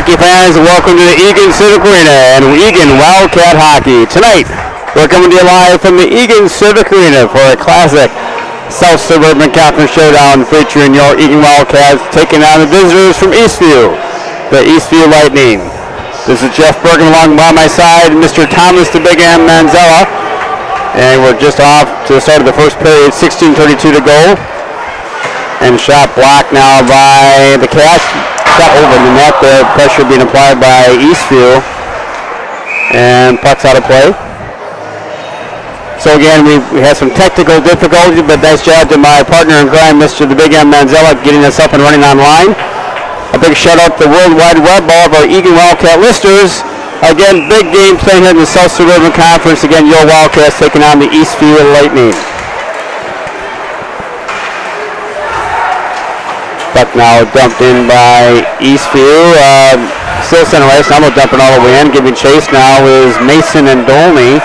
hockey fans, welcome to the Eagan Civic Arena and Eagan Wildcat Hockey. Tonight, we're coming to you live from the Eagan Civic Arena for a classic South Suburban Conference Showdown featuring your Eagan Wildcats taking on the visitors from Eastview, the Eastview Lightning. This is Jeff Bergen along by my side, Mr. Thomas the Big M Manzella, and we're just off to the start of the first period, 16:32 to go. And shot blocked now by the Cats. Shot over the net there, pressure being applied by Eastview. And puck's out of play. So again, we had some technical difficulties, but nice job to my partner in crime, Mr. the Big M Manzella, getting us up and running online. A big shout out to the World Wide Web, all of our Eagan Wildcat listeners. Again, big game playing here in the South Suburban Conference. Again, your Wildcats taking on the Eastview Lightning. Puck now dumped in by Eastview. Still center ice, now they're dumping all the way in. Giving chase now is Mason and Dolney.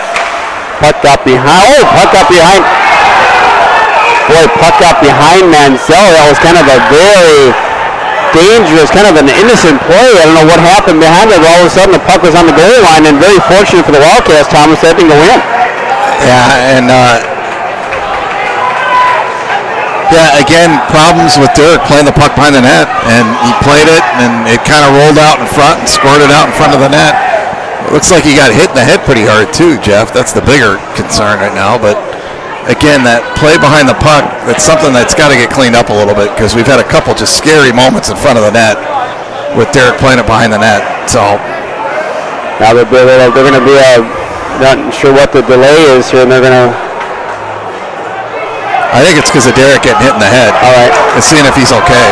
Puck got behind. Oh, puck got behind. Boy, puck got behind Manzella. That was kind of a very dangerous, kind of an innocent play. I don't know what happened behind it. All of a sudden, the puck was on the goal line, and very fortunate for the Wildcats, Thomas, that didn't go in. Yeah, and again, problems with Derek playing the puck behind the net, and he played it, and it kind of rolled out in front and squirted out in front of the net. It looks like he got hit in the head pretty hard too, Jeff. That's the bigger concern right now. But again, that play behind the puck, that's something that's got to get cleaned up a little bit, because we've had a couple just scary moments in front of the net with Derek playing it behind the net. So now they're going to be not sure what the delay is here, and they're going to. I think it's because of Derek getting hit in the head. All right. And seeing if he's okay.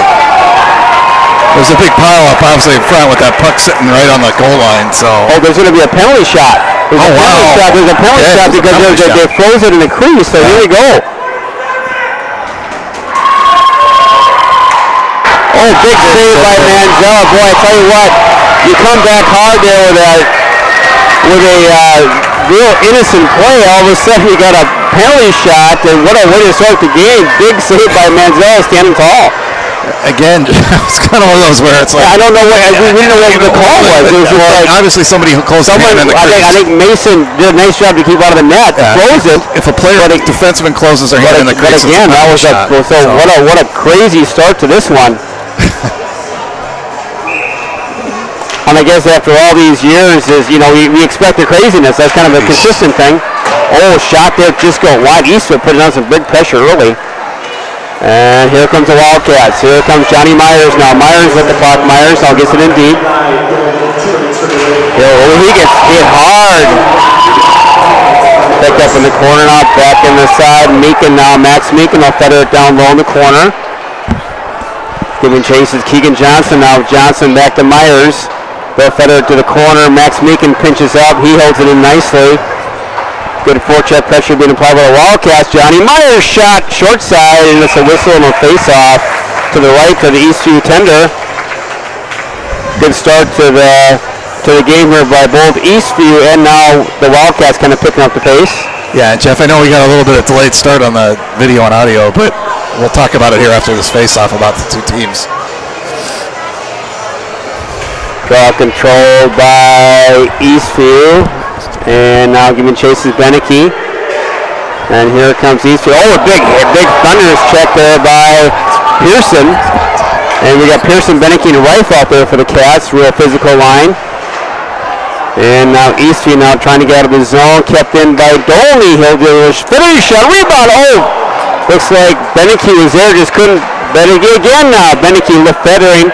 There's a big pile up obviously in front with that puck sitting right on the goal line. So. Oh, there's going to be a penalty shot. There's a penalty shot because they froze it in the crease. So here we go. Oh, big save by Manzella. Boy, I tell you what, you come back hard there with a real innocent play. All of a sudden you got a penalty shot, and what a way to start the game. Big save by Manzella, standing tall. Again, it's kind of one of those where it's like, I don't know what we didn't know what the call was. It was like, obviously somebody who closed the hand in the crease. I think Mason did a nice job to keep out of the net. Close it. If a player, defenseman closes their hand in the crease, but again, that was what a crazy start to this one. And I guess after all these years, we expect the craziness. That's kind of a consistent thing. Oh, shot there, just go wide. Eastwood putting on some big pressure early. And here comes the Wildcats. Here comes Johnny Myers now. Myers with the puck. Myers now gets it in deep. He gets hit hard. Picked up in the corner now, back in the side. Meekin now, Max Meekin will feather it down low in the corner. Giving chase is Keegan Johnson now. Johnson back to Myers. They'll feather it to the corner. Max Meekin pinches up. He holds it in nicely. Good forecheck pressure being applied by the Wildcats. Johnny Myers shot short side, and it's a whistle and a face-off to the right to the Eastview tender. Good start to the game here by both Eastview and now the Wildcats kind of picking up the pace. Yeah, Jeff, I know we got a little bit of delayed start on the video and audio, but we'll talk about it here after this face-off about the two teams. Draw controlled by Eastview. And now giving chase is Beneke. And here comes Eastview. Oh, a big thunderous check there by Pearson. And we got Pearson, Beneke, and Rife out there for the Cats. Real physical line. And now Eastview now trying to get out of the zone. Kept in by Dolney. He'll do a finish shot. Rebound. Oh! Looks like Beneke was there. Just couldn't. Beneke again now. Beneke left feathering.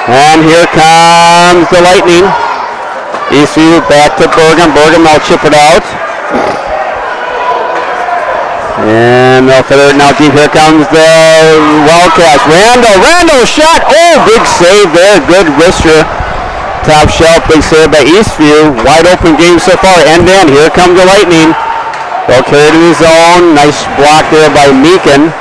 And here comes the Lightning. Eastview back to Bergen. Bergen now chip it out. And they'll feather it now deep. Here comes the Wildcats. Randall shot. Oh, big save there. Good wrister. Top shelf. Big save by Eastview. Wide open game so far. End to end. Here comes the Lightning. They'll carry it in the zone. Nice block there by Meekin.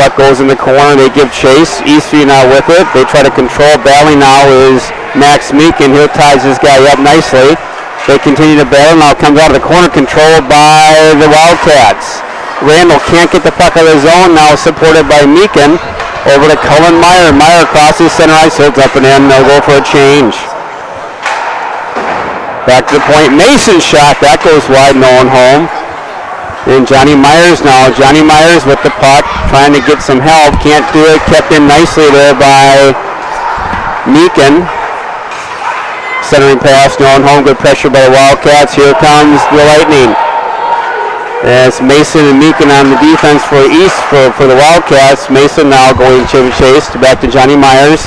Puck goes in the corner. They give chase. Eastview now with it. They try to control. Battling now is Max Meekin. Here ties this guy up nicely. They continue to battle. Now comes out of the corner, controlled by the Wildcats. Randall can't get the puck out of the zone. Now supported by Meekin. Over to Cullen Meyer. Meyer crosses center ice, holds up and in. They'll go for a change. Back to the point. Mason shot. That goes wide. No one home. And Johnny Myers now. Johnny Myers with the puck. Trying to get some help. Can't do it. Kept in nicely there by Meekin. Centering pass. No one home. Good pressure by the Wildcats. Here comes the Lightning. As Mason and Meekin on the defense for the Wildcats. Mason now going chase back to Johnny Myers.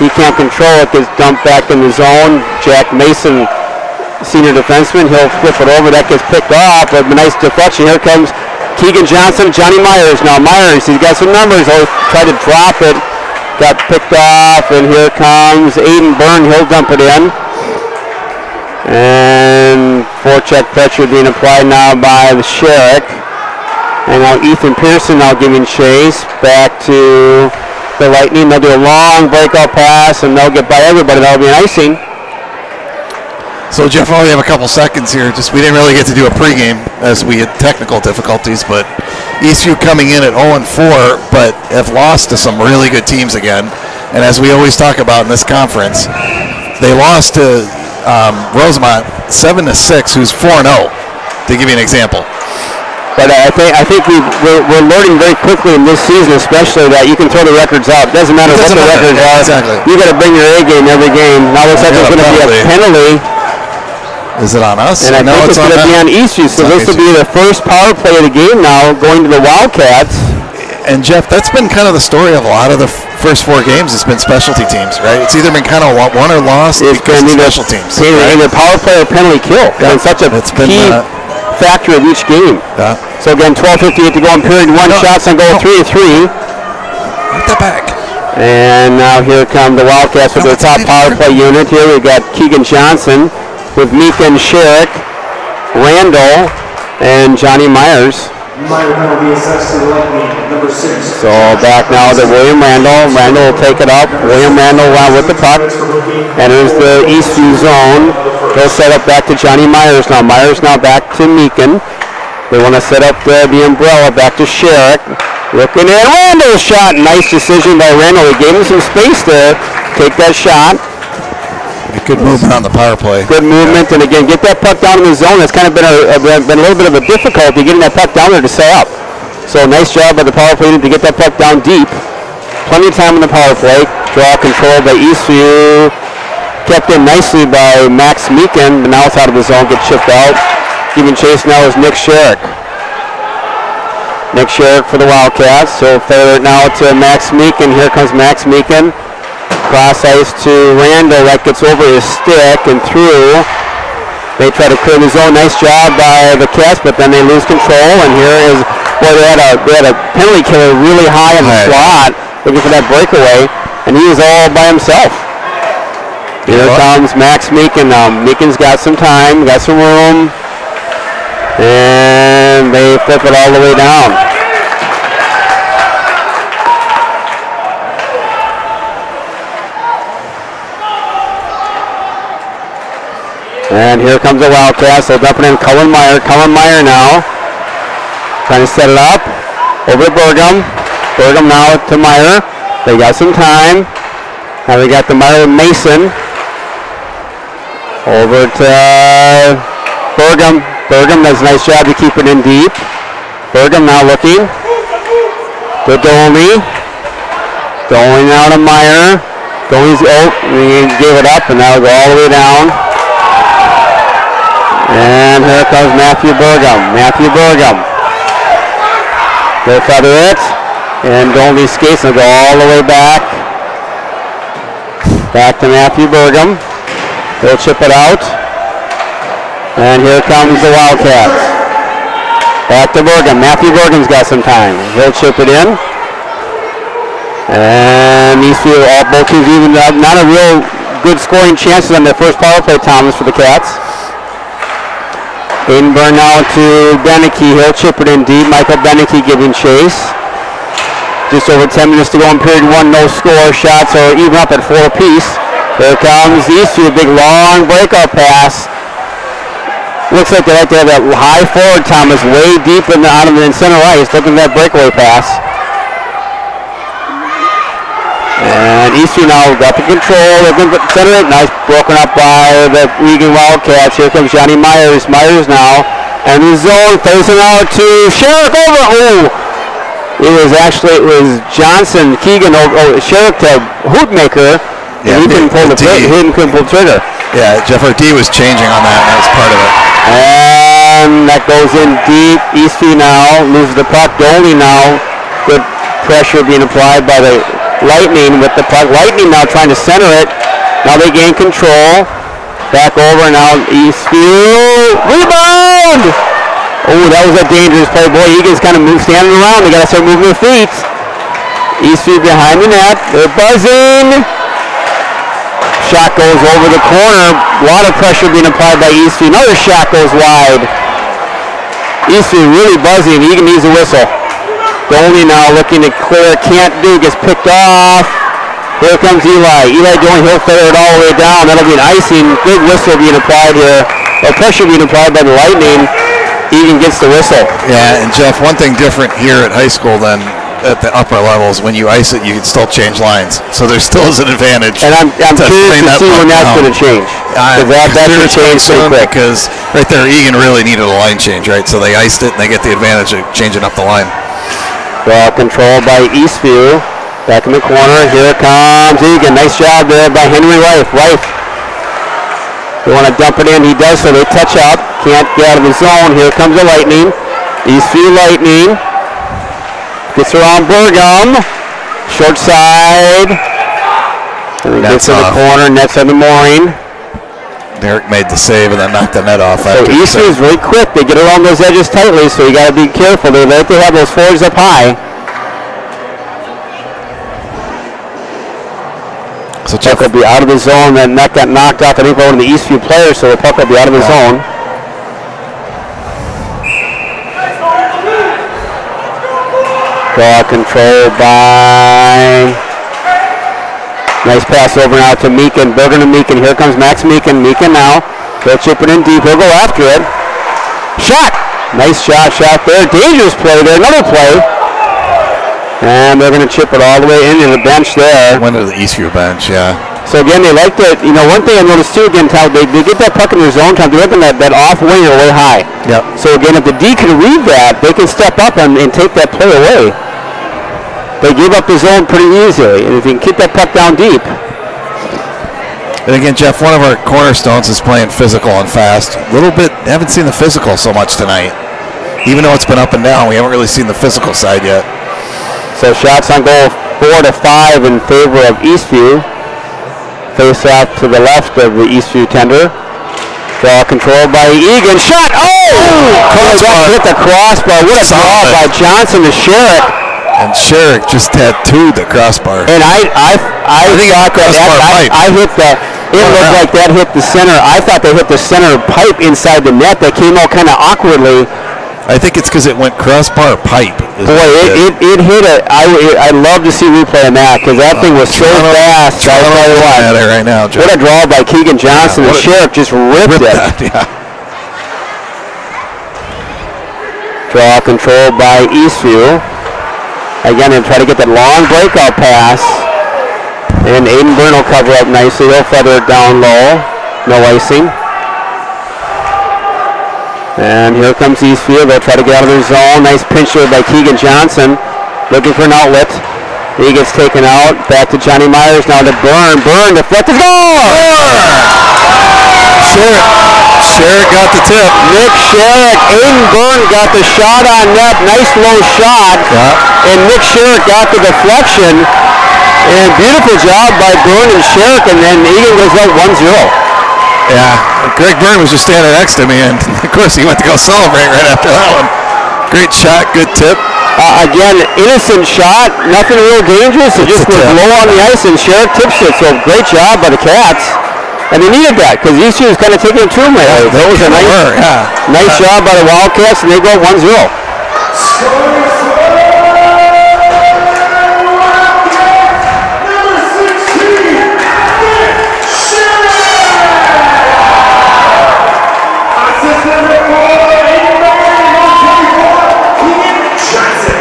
He can't control it. Gets dumped back in the zone. Jack Mason, senior defenseman, he'll flip it over. That gets picked off. But a nice deflection. Here comes Keegan Johnson, Johnny Myers. Now Myers, he's got some numbers. He'll try to drop it. Got picked off. And here comes Aiden Byrne. He'll dump it in. And forecheck pressure being applied now by the Sherrick. And now Ethan Pearson now giving chase back to the Lightning. They'll do a long breakout pass and they'll get by everybody. That'll be an icing. So Jeff, I only have a couple seconds here. We didn't really get to do a pregame as we had technical difficulties, but Eastview coming in at 0-4, but have lost to some really good teams again. And as we always talk about in this conference, they lost to Rosemont 7-6, who's 4-0, to give you an example. But I think we're learning very quickly in this season, especially that you can throw the records out. It doesn't matter what the records are. Exactly. You got to bring your A game every game. Now looks like there's going to be a penalty. Is it on us? And I think it's going to be on Eastview. So this will be the first power play of the game now, going to the Wildcats. And Jeff, that's been kind of the story of a lot of the first 4 games. It's been specialty teams, right? It's either been kind of won or lost because of special teams. Either power play or penalty kill. Yeah. It's such a key factor of each game. Yeah. So again, 12:58 to go in period 1. Shots on goal 3-3. Get that back. And now here come the Wildcats with their top power play unit. Here we've got Keegan Johnson with Meekin, Sherrick, Randall, and Johnny Myers. So back now to William Randall. Randall will take it up. William Randall with the puck. Enters the Eastview zone. He'll set up back to Johnny Myers now. Myers now back to Meekin. They want to set up the umbrella back to Sherrick. Looking in. Randall's shot. Nice decision by Randall. He gave him some space there. Take that shot. Good movement on the power play. Good movement, and again, get that puck down in the zone. That's kind of been a little bit of a difficulty getting that puck down there to set up. So nice job by the power play to get that puck down deep. Plenty of time in the power play. Draw control by Eastview. Kept in nicely by Max Meekin, but now it's out of the zone. Gets chipped out. Giving chase now is Nick Sherrick. Nick Sherrick for the Wildcats. So fair it now to Max Meekin. Here comes Max Meekin. Cross ice to Randall. That gets over his stick and through. They try to clear the zone. Nice job by the Cats, but then they lose control. And here is where they had a penalty killer really high in the slot, looking for that breakaway, and he was all by himself. Here comes Max Meekin. Meekin's got some time, got some room, and they flip it all the way down. And here comes the Wildcats. They'll dump it in Cullen Meyer. Cullen Meyer now trying to set it up over to Burgum. Burgum now to Meyer. They got some time. Now they got the Meyer Mason. Over to Burgum. Burgum does a nice job to keep it in deep. Burgum now looking. To Dolney. Dolney now to Meyer. Dolney's he gave it up, and that'll go all the way down. And here comes Matthew Burgum. Matthew Burgum. They'll feather it. And Dolney skates and go all the way back. Back to Matthew Burgum. They'll chip it out. And here comes the Wildcats. Back to Burgum. Matthew Burgum's got some time. He'll chip it in. And Eastview, both teams even not a real good scoring chances on their first power play, Thomas, for the Cats. Aiden Byrne now to Beneke. He'll chip it in deep. Michael Beneke giving chase. Just over 10 minutes to go in period 1. No score. Shots are even up at 4 apiece. Here comes Eastview. Big long breakout pass. Looks like they like to have that high forward, Thomas, way deep out of the center ice. Looking at that breakaway pass. And And Eastview now got the control. They're going to center it. Nice broken up by the Eagan Wildcats. Here comes Johnny Myers. Myers now. And the zone facing out to Sherrick over. Oh! It was Johnson, Keegan, Sherrick to Hootmaker. Yeah, he couldn't pull the trigger. Yeah, Jeff R.D. was changing on that, and that was part of it. And that goes in deep. Eastview now loses the puck. Doley now. Good pressure being applied by the Lightning with the puck. Lightning now trying to center it. Now they gain control. Back over now. Eastview. Rebound! Oh, that was a dangerous play. Boy, Egan's kind of standing around. They got to start moving their feet. Eastview behind the net. They're buzzing. Shot goes over the corner. A lot of pressure being applied by Eastview. Another shot goes wide. Eastview really buzzing. Egan needs a whistle. Doley now looking to clear. Can't do. Gets picked off. Here comes Eli. Eli doing. He'll clear it all the way down. That'll be an icing. Big whistle being applied here. Or pressure being applied by the Lightning. Egan gets the whistle. Yeah, and Jeff, one thing different here at high school than at the upper levels, when you ice it, you can still change lines. So there still is an advantage. And I'm curious to see when that's going to change. That's going to change pretty quick. Because right there, Egan really needed a line change, right? So they iced it, and they get the advantage of changing up the line. Ball controlled by Eastview. Back in the corner. Here comes Egan. Nice job there by Henry Reif. They want to dump it in. He does so. They touch up. Can't get out of the zone. Here comes the Lightning. Eastview Lightning. Gets around Burgum. Short side. And gets to the corner. Nets on the mooring. Derek made the save and then knocked the net off. So Eastview is really quick. They get around those edges tightly, so you got to be careful. They like to have those forwards up high. So puck will be out of the zone. That net got knocked off. I think one of the Eastview players, so the puck will be out of the zone. Draw controlled by. Nice pass over now to Meekin. Bergen to Meekin. Here comes Max Meekin. Meekin now. They'll chip it in deep. He'll go after it. Shot. Nice shot there. Dangerous play there. Another play. And they're going to chip it all the way into the bench there. Went to the Eastview bench, yeah. So again, they like to, one thing I noticed too, again, they get that puck in their zone time. They're looking at that off winger way high. Yep. So again, if the D can read that, they can step up and take that play away. They give up the zone pretty easily, and if you can keep that puck down deep. And again, Jeff, one of our cornerstones is playing physical and fast. A little bit, haven't seen the physical so much tonight. Even though it's been up and down, we haven't really seen the physical side yet. So shots on goal 4-5 in favor of Eastview. Face off to the left of the Eastview tender. Draw controlled by Egan. Shot! That hit the crossbar. What a draw by Johnson to Sherrick. And Sherrick just tattooed the crossbar. And I thought that I hit the. It looked like that hit the center. I thought they hit the center pipe inside the net. That came out kind of awkwardly. I think it's because it went crossbar pipe. Boy, it hit it. I'd love to see replay on that because that thing was so fast. I'll tell you what. Right now, Joe. What a draw by Keegan Johnson. The Sheriff just ripped it. That, yeah. Draw controlled by Eastview. Again, they'll try to get that long breakout pass. And Aiden Byrne will cover up nicely. He'll feather it down low. No icing. And here comes Eastfield. They'll try to get out of their zone. Nice pinch there by Keegan Johnson. Looking for an outlet. He gets taken out. Back to Johnny Myers. Now to Byrne. Byrne deflected. Goal! Sherrick got the tip. Nick Sherrick. Aiden Byrne got the shot on net. Nice low shot. Yeah. And Nick Sherrick got the deflection. And beautiful job by Byrne and Sherrick. And then Egan goes up 1-0. Yeah, Greg Byrne was just standing next to me, and of course he went to go celebrate right after that one. Great shot, good tip. Again, innocent shot, nothing real dangerous. It just was low on the ice, and Sherrick tips it. So great job by the Cats. And they needed that because Eastview was kind of taking it to them. That was a nice job by the Wildcats, and they go 1-0.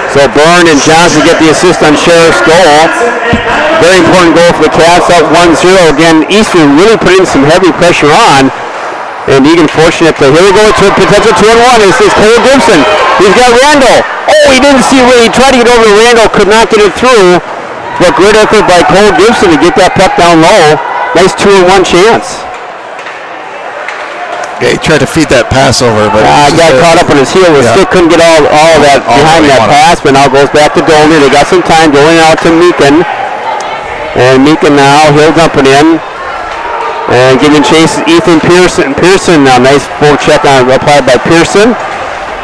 So So Byrne and Johnson get the assist on Sheriff's goal. Very important goal for the Cats, up 1-0. Again, Eastview really putting some heavy pressure on. And Eagan fortunate to, here we go to a potential 2-on-1. This is Cole Gibson. He's got Randall. Oh, he didn't see where he tried to get over to Randall, could not get it through. But great effort by Cole Gibson to get that puck down low. Nice 2-on-1 chance. Yeah, he tried to feed that pass over, but he got caught up on his heel. Still couldn't get all of that behind that pass, but now goes back to Dolny. They got some time going out to Meekin. And Meekin now, he'll dump it in. And giving chase Ethan Pearson. Pearson now, nice forecheck applied by Pearson.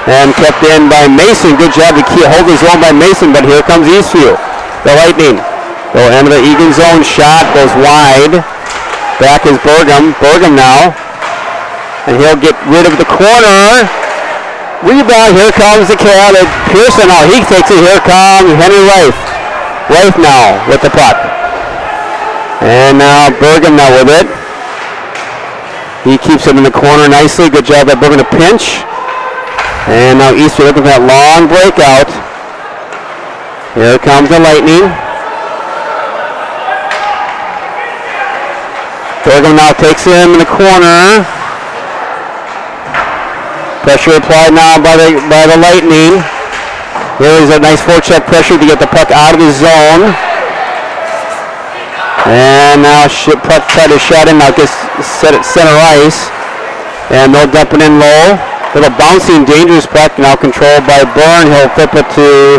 And kept in by Mason. Good job to hold his own by Mason, but here comes Eastview. The Lightning. Go into the Eagan zone. Shot goes wide. Back is Burgum. Burgum now. And he'll get rid of the corner. Rebound, here comes the Cat. Pearson, oh, he takes it. Here comes Henry Reif. Reif now with the puck. And now Burgum now with it. He keeps it in the corner nicely. Good job by Burgum to pinch. And now Eastview looking for that long breakout. Here comes the Lightning. Burgum now takes him in the corner. Pressure applied now by the Lightning. Here is a nice forecheck pressure to get the puck out of the zone. And now puck tried to shot in. Now gets set at center ice. And they'll dump it in low. Little bouncing, dangerous puck now controlled by Byrne. He'll flip it to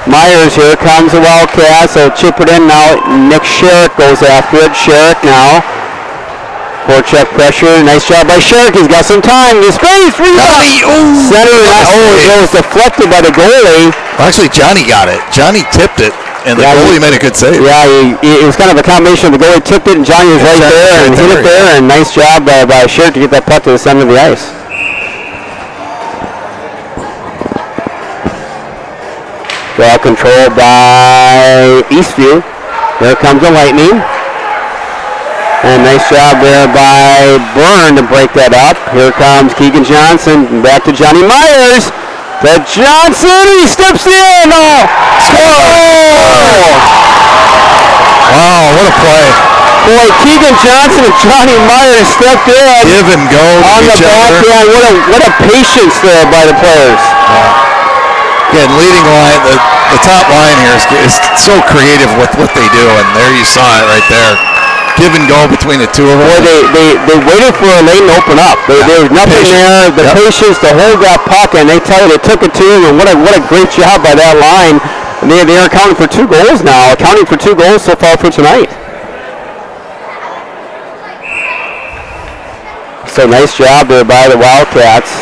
Myers. Here comes the Wildcats. They'll chip it in now. Nick Sherrick goes after it. Sherrick now. Forecheck pressure. Nice job by Sherrick. He's got some time. The space. Rebound. Center. It was deflected by the goalie. Well, actually, Johnny got it. Johnny tipped it, and the goalie made a good save. Yeah, it was kind of a combination of the goalie tipped it, and Johnny was right there and hit it there. And nice job by Sherrick to get that puck to the center of the ice. Draw controlled by Eastview. Here comes the Lightning. And nice job there by Byrne to break that up. Here comes Keegan Johnson. Back to Johnny Myers. To Johnson. He steps in. Oh, score! Wow, what a play. Boy, Keegan Johnson and Johnny Myers stepped in. Give and go on the backhand. What a patience there by the players. Again, leading line, the top line here is so creative with what they do, and there you saw it right there. Give and go between the two of them. Boy, they waited for a lane to open up. There was nothing there. The patience to hold that puck, and they tell you they took it to him, and what a great job by that line. And they are accounting for 2 goals now, accounting for 2 goals so far for tonight. So nice job there by the Wildcats.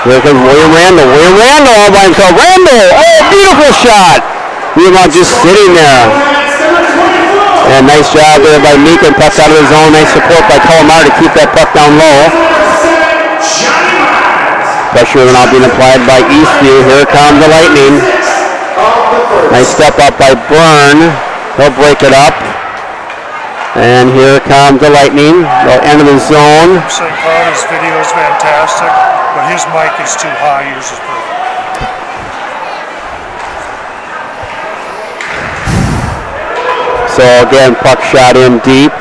Here comes William Randall. William Randall all by himself. Randall! Oh, beautiful shot! Rebound just sitting there. And nice job there by Meekin. Puck out of the zone. Nice support by Colomar to keep that puck down low. Pressure now being applied by Eastview. Here comes the Lightning. Nice step up by Byrne. He'll break it up. And here comes the Lightning. They'll enter the zone. St. Claudia's video is fantastic, but his mic is too high. Yours is perfect. So again, puck shot in deep.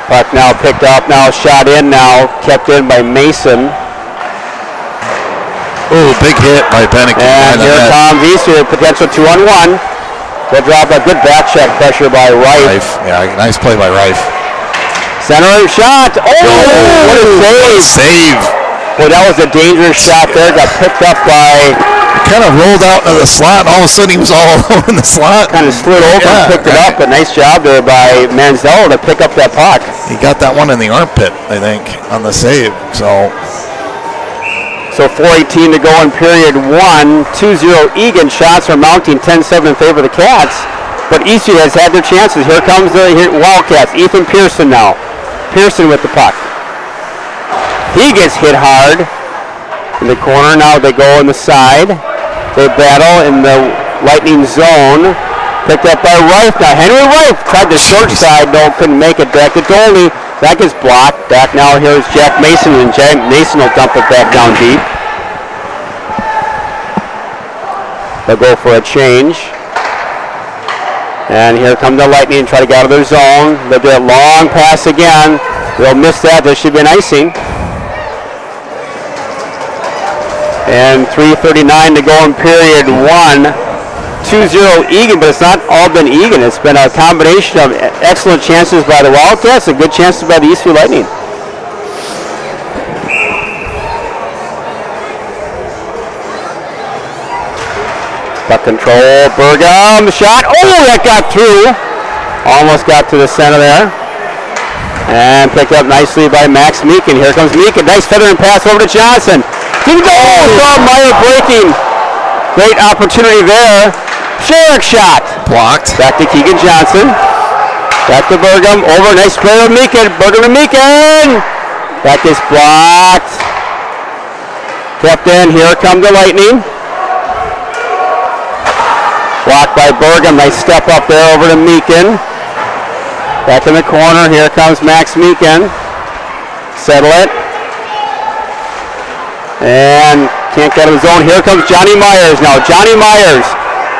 Puck now picked up, now shot in, now kept in by Mason. Oh, big hit by Bennick. And here comes Easter, potential 2-on-1. They'll drop a good back check pressure by Reif. Yeah, nice play by Reif. Center shot. Oh, what a save. Boy, that was a dangerous shot there. Got picked up by... Kind of rolled out into the slot, and all of a sudden he was all alone in the slot. Kind of slid over and picked it up, but nice job there by Manziel to pick up that puck. He got that one in the armpit, I think, on the save. So 4:18 to go in period 1. 2-0 Eagan. Shots are mounting 10-7 in favor of the Cats, but Eastview has had their chances. Here comes the Wildcats. Ethan Pearson now. Pearson with the puck. He gets hit hard in the corner. Now they go on the side. They battle in the Lightning zone. Picked up by Reif. Now Henry Reif tried the short side. No, couldn't make it. Back to Dolny. That gets blocked. Back now here's Jack Mason, and Jack Mason will dump it back down deep. They'll go for a change. And here come the Lightning, try to get out of their zone. They'll do a long pass again. They'll miss that. There should be an icing. And 3:39 to go in period one. 2-0 Eagan, but it's not all been Eagan. It's been a combination of excellent chances by the Wildcats and good chances by the Eastview Lightning. Puck control, Burgum, shot. Oh, that got through. Almost got to the center there. And picked up nicely by Max Meekin. Here comes Meekin. Nice feathering pass over to Johnson. Didn't go. Oh, Meyer breaking. Great opportunity there. Sherrick shot. Blocked. Back to Keegan Johnson. Back to Burgum. Over. Nice play with Meekin. Burgum to Meekin. That is blocked. Kept in. Here come the Lightning. Blocked by Burgum. Nice step up there over to Meekin. Back in the corner. Here comes Max Meekin. Settle it. And can't get in the zone. Here comes Johnny Myers now. Johnny Myers.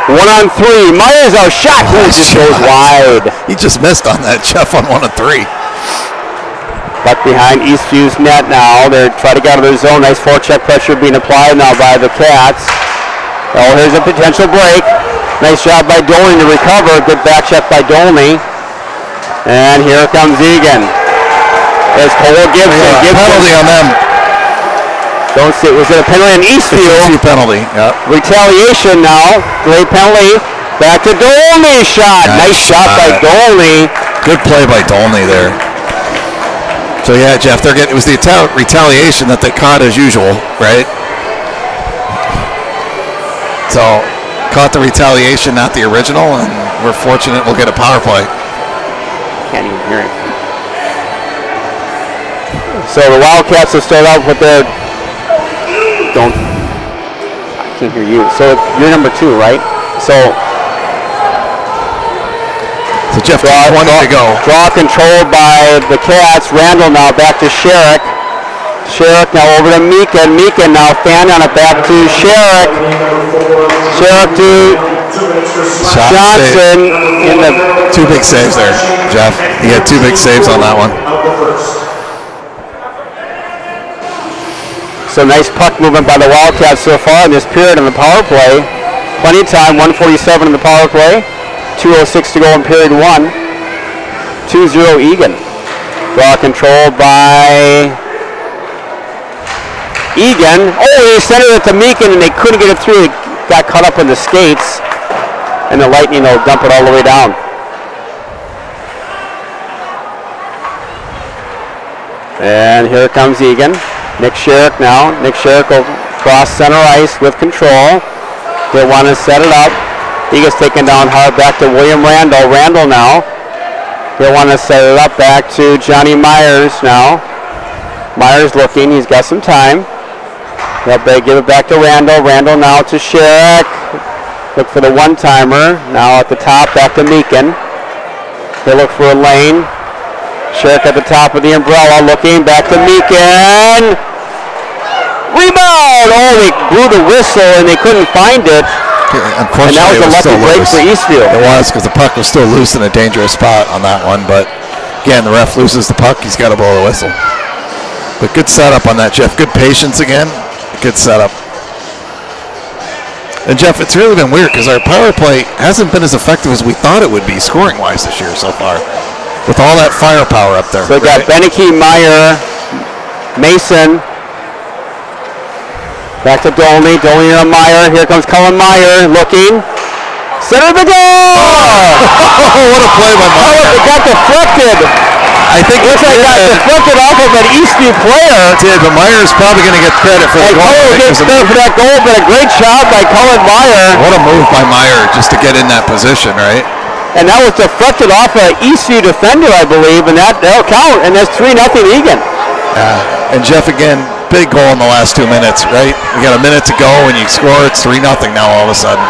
1-on-3. Myers out shot. He just goes wide. He just missed on that, Jeff, on 1-on-3. Back behind Eastview's net now. They're trying to get out of their zone. Nice forecheck pressure being applied now by the Cats. Oh, here's a potential break. Nice job by Dolney to recover. Good back check by Dolney. And here comes Eagan. There's Cole Gibson. Penalty on them. Don't see. Was it a penalty on Eastview? Penalty. Yep. Retaliation now. Great penalty. Back to Dolney shot. Nice shot by Dolney. Good play by Dolney there. So yeah, Jeff, it was the retaliation that they caught as usual, right? So caught the retaliation, not the original, and we're fortunate we'll get a power play. Can't even hear it. So the Wildcats will start out with their. I can't hear you. So you're number 2, right? So Jeff, draw to go. Draw controlled by the Cats. Randall now back to Sherrick. Sherrick now over to Meekin. Meekin now fan on it back to Sherrick. Sherrick to Johnson. In the 2 big saves there, Jeff. He had 2 big saves on that one. So nice puck movement by the Wildcats so far in this period in the power play. Plenty of time, 1:47 in the power play. 2:06 to go in period 1. 2-0 Eagan. Draw control by Eagan. Oh, he centered it to Meekin and they couldn't get it through. It got caught up in the skates. And the Lightning will dump it all the way down. And here comes Eagan. Nick Sherrick now. Nick Sherrick will cross center ice with control. They want to set it up. He gets taken down hard back to William Randall. Randall now. They want to set it up back to Johnny Myers now. Myers looking. He's got some time. They give it back to Randall. Randall now to Sherrick. Look for the one-timer. Now at the top, back to Meekin. They look for a lane. Sherrick at the top of the umbrella, looking back to Meekin. Rebound! Oh, they blew the whistle and they couldn't find it. Unfortunately, and that was a lucky break for Eastview. It was, because the puck was still loose in a dangerous spot on that one. But again, the ref loses the puck. He's got to blow the whistle. But good setup on that, Jeff. Good patience again. Good setup. And Jeff, it's really been weird because our power play hasn't been as effective as we thought it would be scoring-wise this year so far, with all that firepower up there. So we got Beneke, Meyer, Mason. Back to Dolney. Dolney to Meyer. Here comes Cullen Meyer looking. Center the goal! Oh, what a play by Meyer. It got deflected. I think looks like it got deflected off of an Eastview player. It did, but Meyer's probably going to get credit for the goal. Cullen gets credit for that goal, but a great job by Cullen Meyer. What a move by Meyer just to get in that position, right? And that was deflected off an Eastview defender, I believe, and that'll count, and that's 3-0 Eagan. And Jeff, again, big goal in the last 2 minutes, right? We got a minute to go, and you score, it's 3-0 now all of a sudden.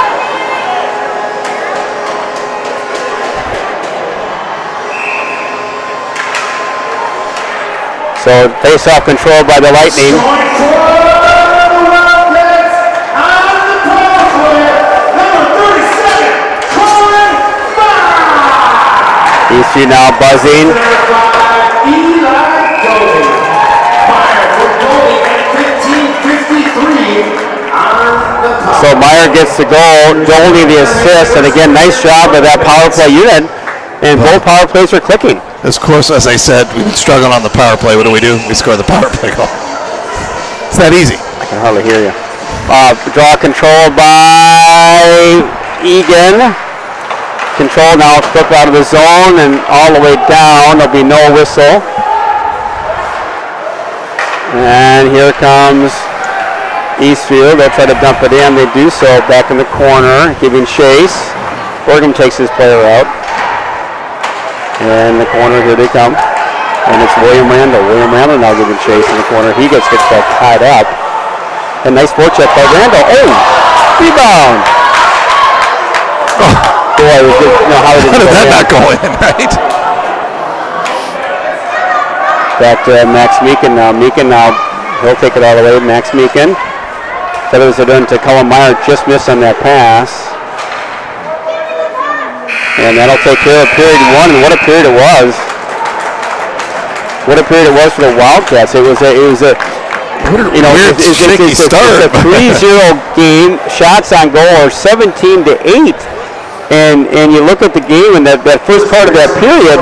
So face-off controlled by the Lightning. Eastview now buzzing. So Meyer gets the goal, Doldie the assist, and again, nice job of that power play unit. And both power plays are clicking. As close as I said, we've been struggling on the power play. What do? We score the power play goal. It's that easy. I can hardly hear you. Draw control by Eagan. Control now flip out of the zone and all the way down. There'll be no whistle. And here comes Eastview. They'll try to dump it in. They do so back in the corner, giving chase. Borgham takes his player out. In the corner, here they come. And it's William Randall. William Randall now giving chase in the corner. He gets himself tied up. A nice forecheck by Randall. Oh, rebound. Oh. Boy, how did that not go in, right? Back to Max Meekin now. Meekin now, he'll take it all the way. Max Meekin. Feathers it in to Cullen Meyer. Just missed on that pass. And that'll take care of period one, and what a period it was. What a period it was for the Wildcats. It was a it's a 3-0 game. Shots on goal are 17-8. And you look at the game, and that first part of that period,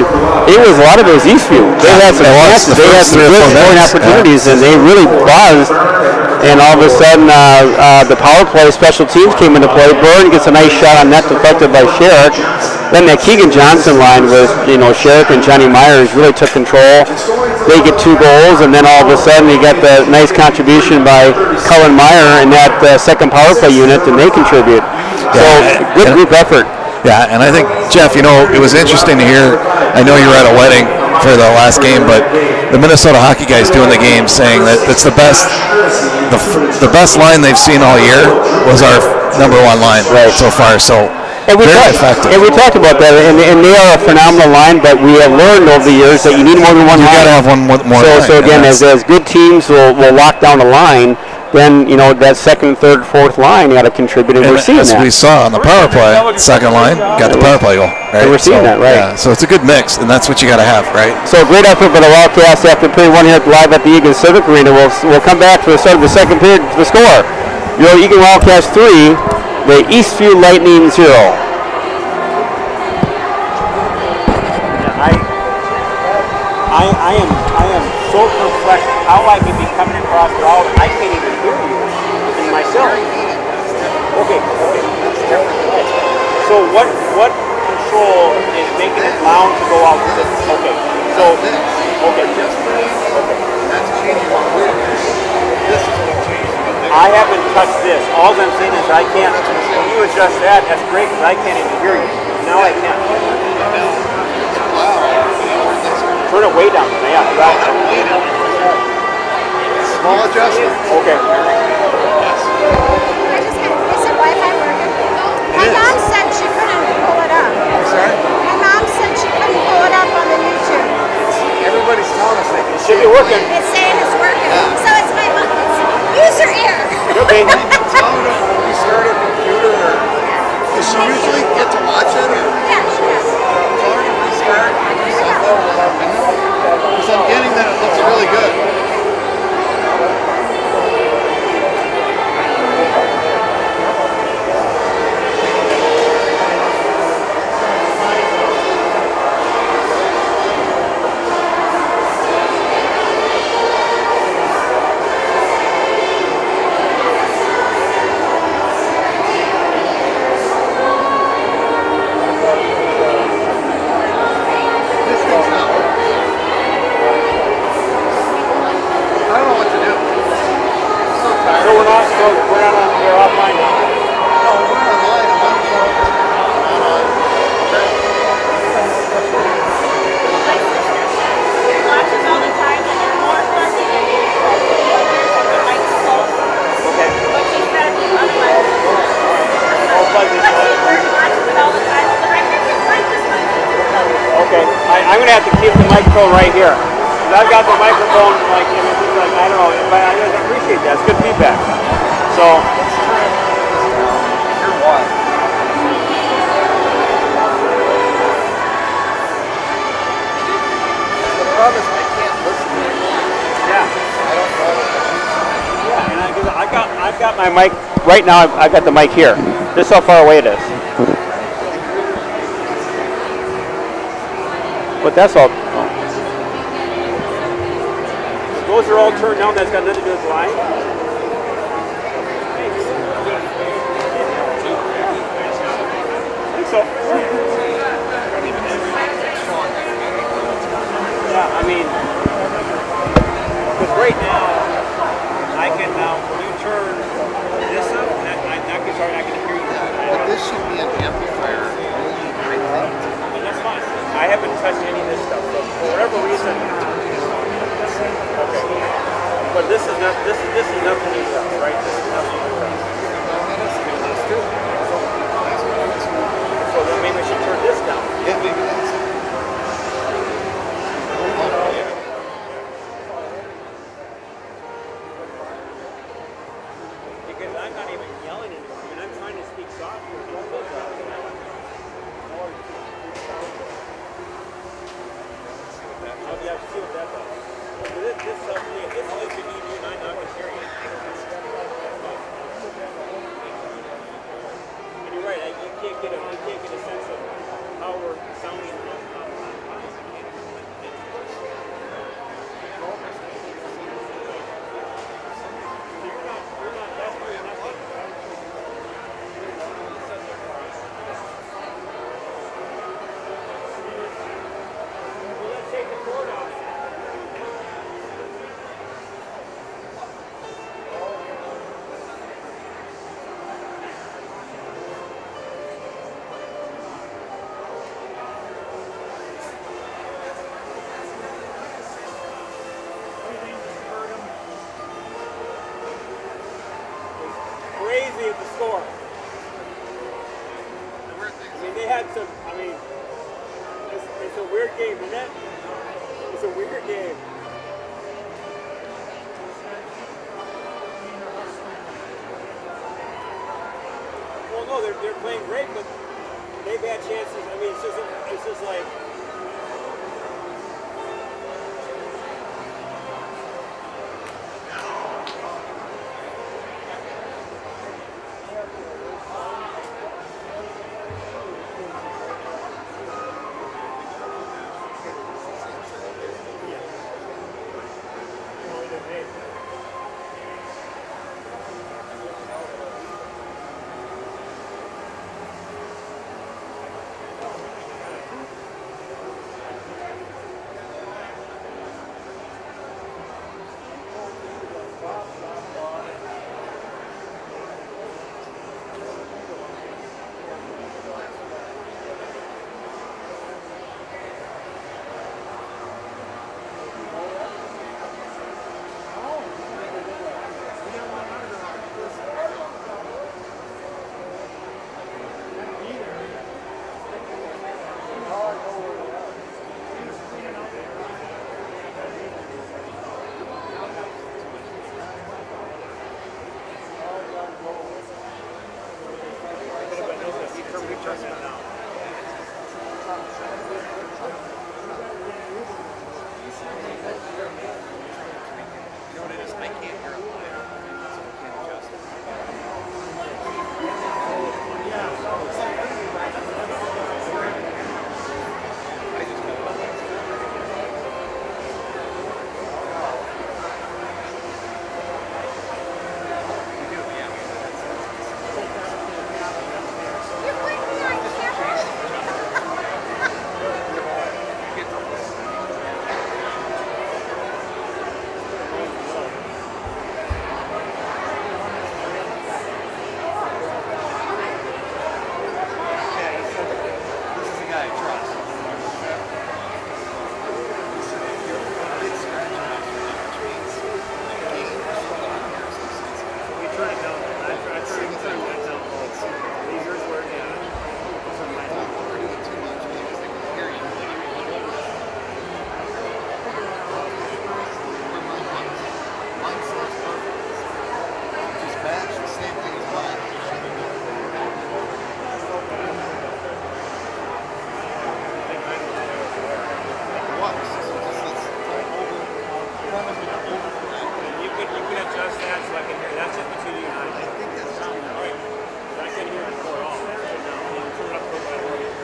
it was a lot of it was Eastview. They had some chances, they had some good scoring opportunities, and they really buzzed. And all of a sudden, the power play special teams came into play. Byrne gets a nice shot on net deflected by Sherrick. Then that Keegan Johnson line with Sherrick and Johnny Myers really took control. They get 2 goals, and then all of a sudden you got the nice contribution by Cullen Meyer in that second power play unit, and they contribute. So good group effort. Yeah, and I think, Jeff, it was interesting to hear. I know you were at a wedding for the last game, but the Minnesota hockey guys doing the game saying that it's the best line they've seen all year was our number 1 line so far. So very effective. And we talked about that, and they are a phenomenal line, but we have learned over the years that you need more than one line. You got to have one more line. So again, as good teams will lock down a line, then that second, third, fourth line you got to contribute, and we're seeing that. As we saw on the power play, second line got the power play goal. Right? And we're seeing that, right? Yeah, so it's a good mix, and that's what you got to have, right? So great effort by the Wildcats after period 1 here live at the Eagan Civic Arena. We'll come back for the start of the second period for the score. Your Eagan Wildcats 3, the Eastview Lightning 0. I am so perplexed how I can be coming across it all. I can't even hear you in myself. Okay. So what control is making it loud to go out with it? Okay. That's changing what we're doing. This is what changes. I haven't touched this. All I'm saying is I can't. When you adjust that, that's great because I can't even hear you. Now I can. Turn it way down. Yeah, right. Small adjustment. Okay. Yes. Is it Wi-Fi working? My mom said she couldn't pull it up. I'm sorry? My mom said she couldn't pull it up on the YouTube. Everybody's telling us they can It should be working. It's saying it's working. So it's my mom. Use your ear. Okay. tell her to restart her computer, or does she usually get to watch it? Or Yeah, she does. tell her to restart because I'm getting that it looks really good. I'm going to have to keep the microphone right here. Because I've got the microphone, I don't know, but I appreciate that. It's good feedback. So, You're one. problem is I can't listen anymore. Yeah. I don't know. Yeah, and I've got my mic right now. I've got the mic here. This is how far away it is. But that's all. Those are all turned down. That's got nothing to do with line. I think so. Yeah, I mean, because right now, I can now, when you turn this up, I can hear you. But this should be an amplifier, I think. And that's fine. I haven't touched any of this stuff, so for whatever reason. Okay. But this is not. This is nothing new stuff, right? This is nothing new stuff. So then maybe I should turn this down. Yeah, maybe that's it. Because I'm not even yelling anymore. I mean, I'm trying to speak softly. Yeah, see what that does. This helps me. This helps me, and I'm not going to hear you. And you're right. You can't get a sense of how we're sounding. Crazy at the score. I mean, they had some. I mean, it's a weird game, isn't it? It's a weird game. Well, no, they're playing great, but they've had chances. I mean, it's just like. that so I can hear. That's just between you and I. I think that's all right. I can't hear it for all. That's good now. You turn it up for my voice.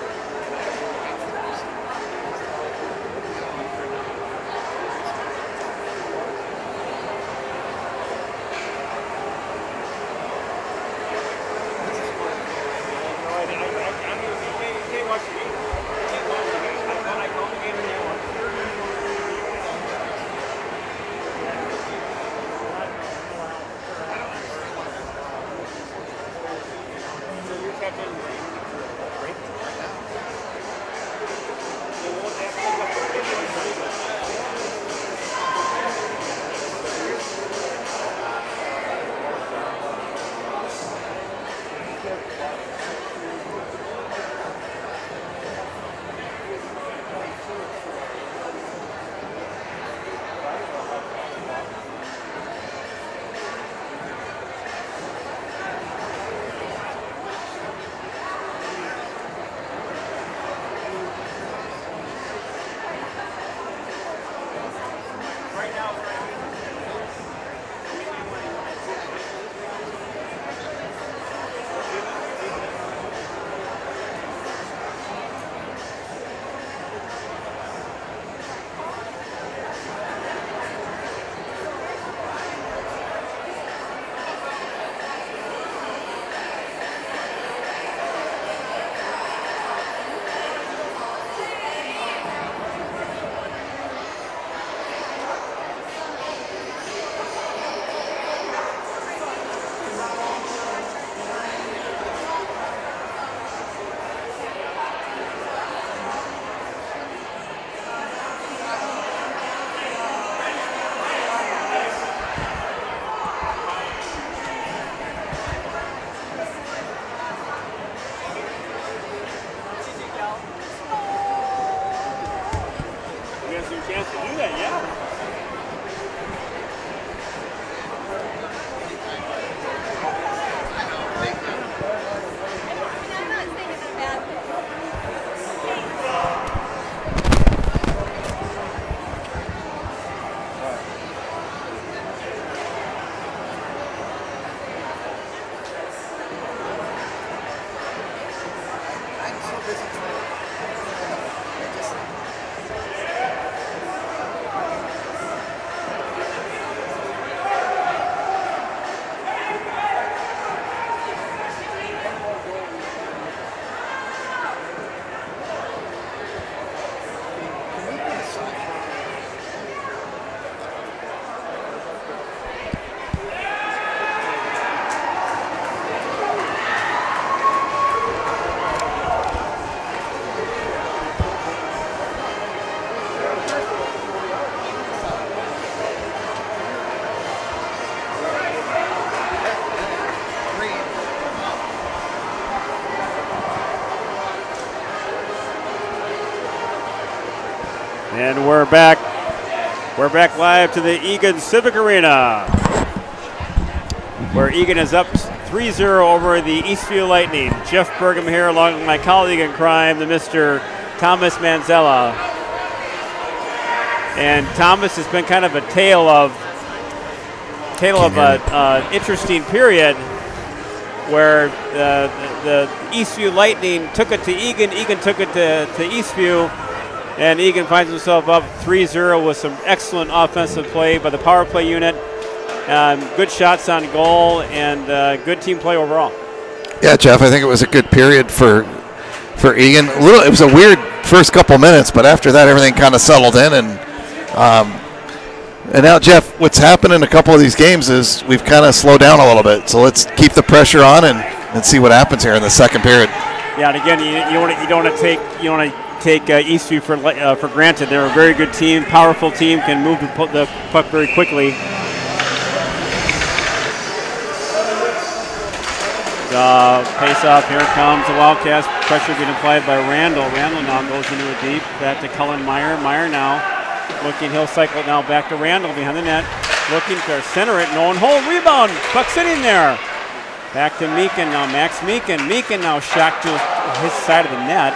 And we're back. We're back live to the Eagan Civic Arena, where Eagan is up 3-0 over the Eastview Lightning. Jeff Burgum here, along with my colleague in crime, the Mr. Thomas Manzella. And Thomas has been kind of a tale of an interesting period where the Eastview Lightning took it to Eagan, Eagan took it to Eastview, and Eagan finds himself up 3-0 with some excellent offensive play by the power play unit. Good shots on goal and good team play overall. Yeah, Jeff, I think it was a good period for Eagan. It was a weird first couple minutes, but after that, everything kind of settled in. And now, Jeff, what's happened in a couple of these games is we've kind of slowed down a little bit. So let's keep the pressure on and see what happens here in the second period. Yeah, and again, you don't want to take Eastview for granted. They're a very good team, powerful team, can move the puck very quickly. Face-off, here comes the Wildcats. Pressure being applied by Randall. Randall now goes into it deep. Back to Cullen Meyer. Meyer now looking, he'll cycle it now back to Randall behind the net. Looking to center it, no one hold, rebound. Puck sitting there. Back to Meekin now, Max Meekin. Meekin now shot to his side of the net.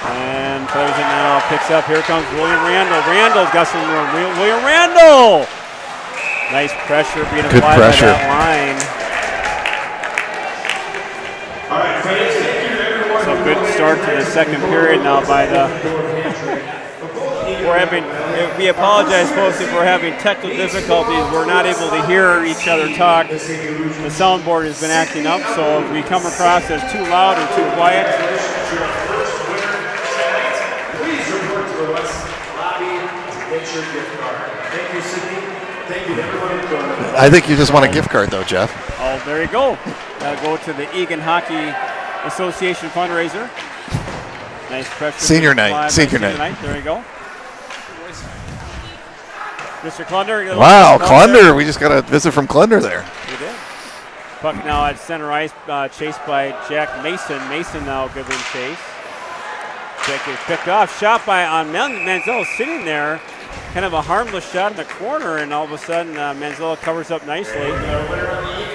And plays it now, picks up, here comes William Randall. Randall's got some room, William Randall! Nice pressure being Good applied pressure. by that line. So good start to the second period now by the. We apologize, folks, if we're having technical difficulties. We're not able to hear each other talk. The soundboard has been acting up, so if we come across as too loud or too quiet. Please report to the West Lobby to get your gift card. Thank you, Sydney. Thank you to everyone who joined. I think you just want a gift card, though, Jeff. Oh, there you go. That'll go to the Eagan Hockey Association fundraiser. Nice pressure. Senior night. Senior night. There you go. Mr. Klunder. Wow, Klunder. We just got a visit from Klunder there. We did. Puck now at center ice, chased by Jack Mason. Mason now giving chase. Check is picked off. Shot by Manziel sitting there. Kind of a harmless shot in the corner, and all of a sudden Manziel covers up nicely.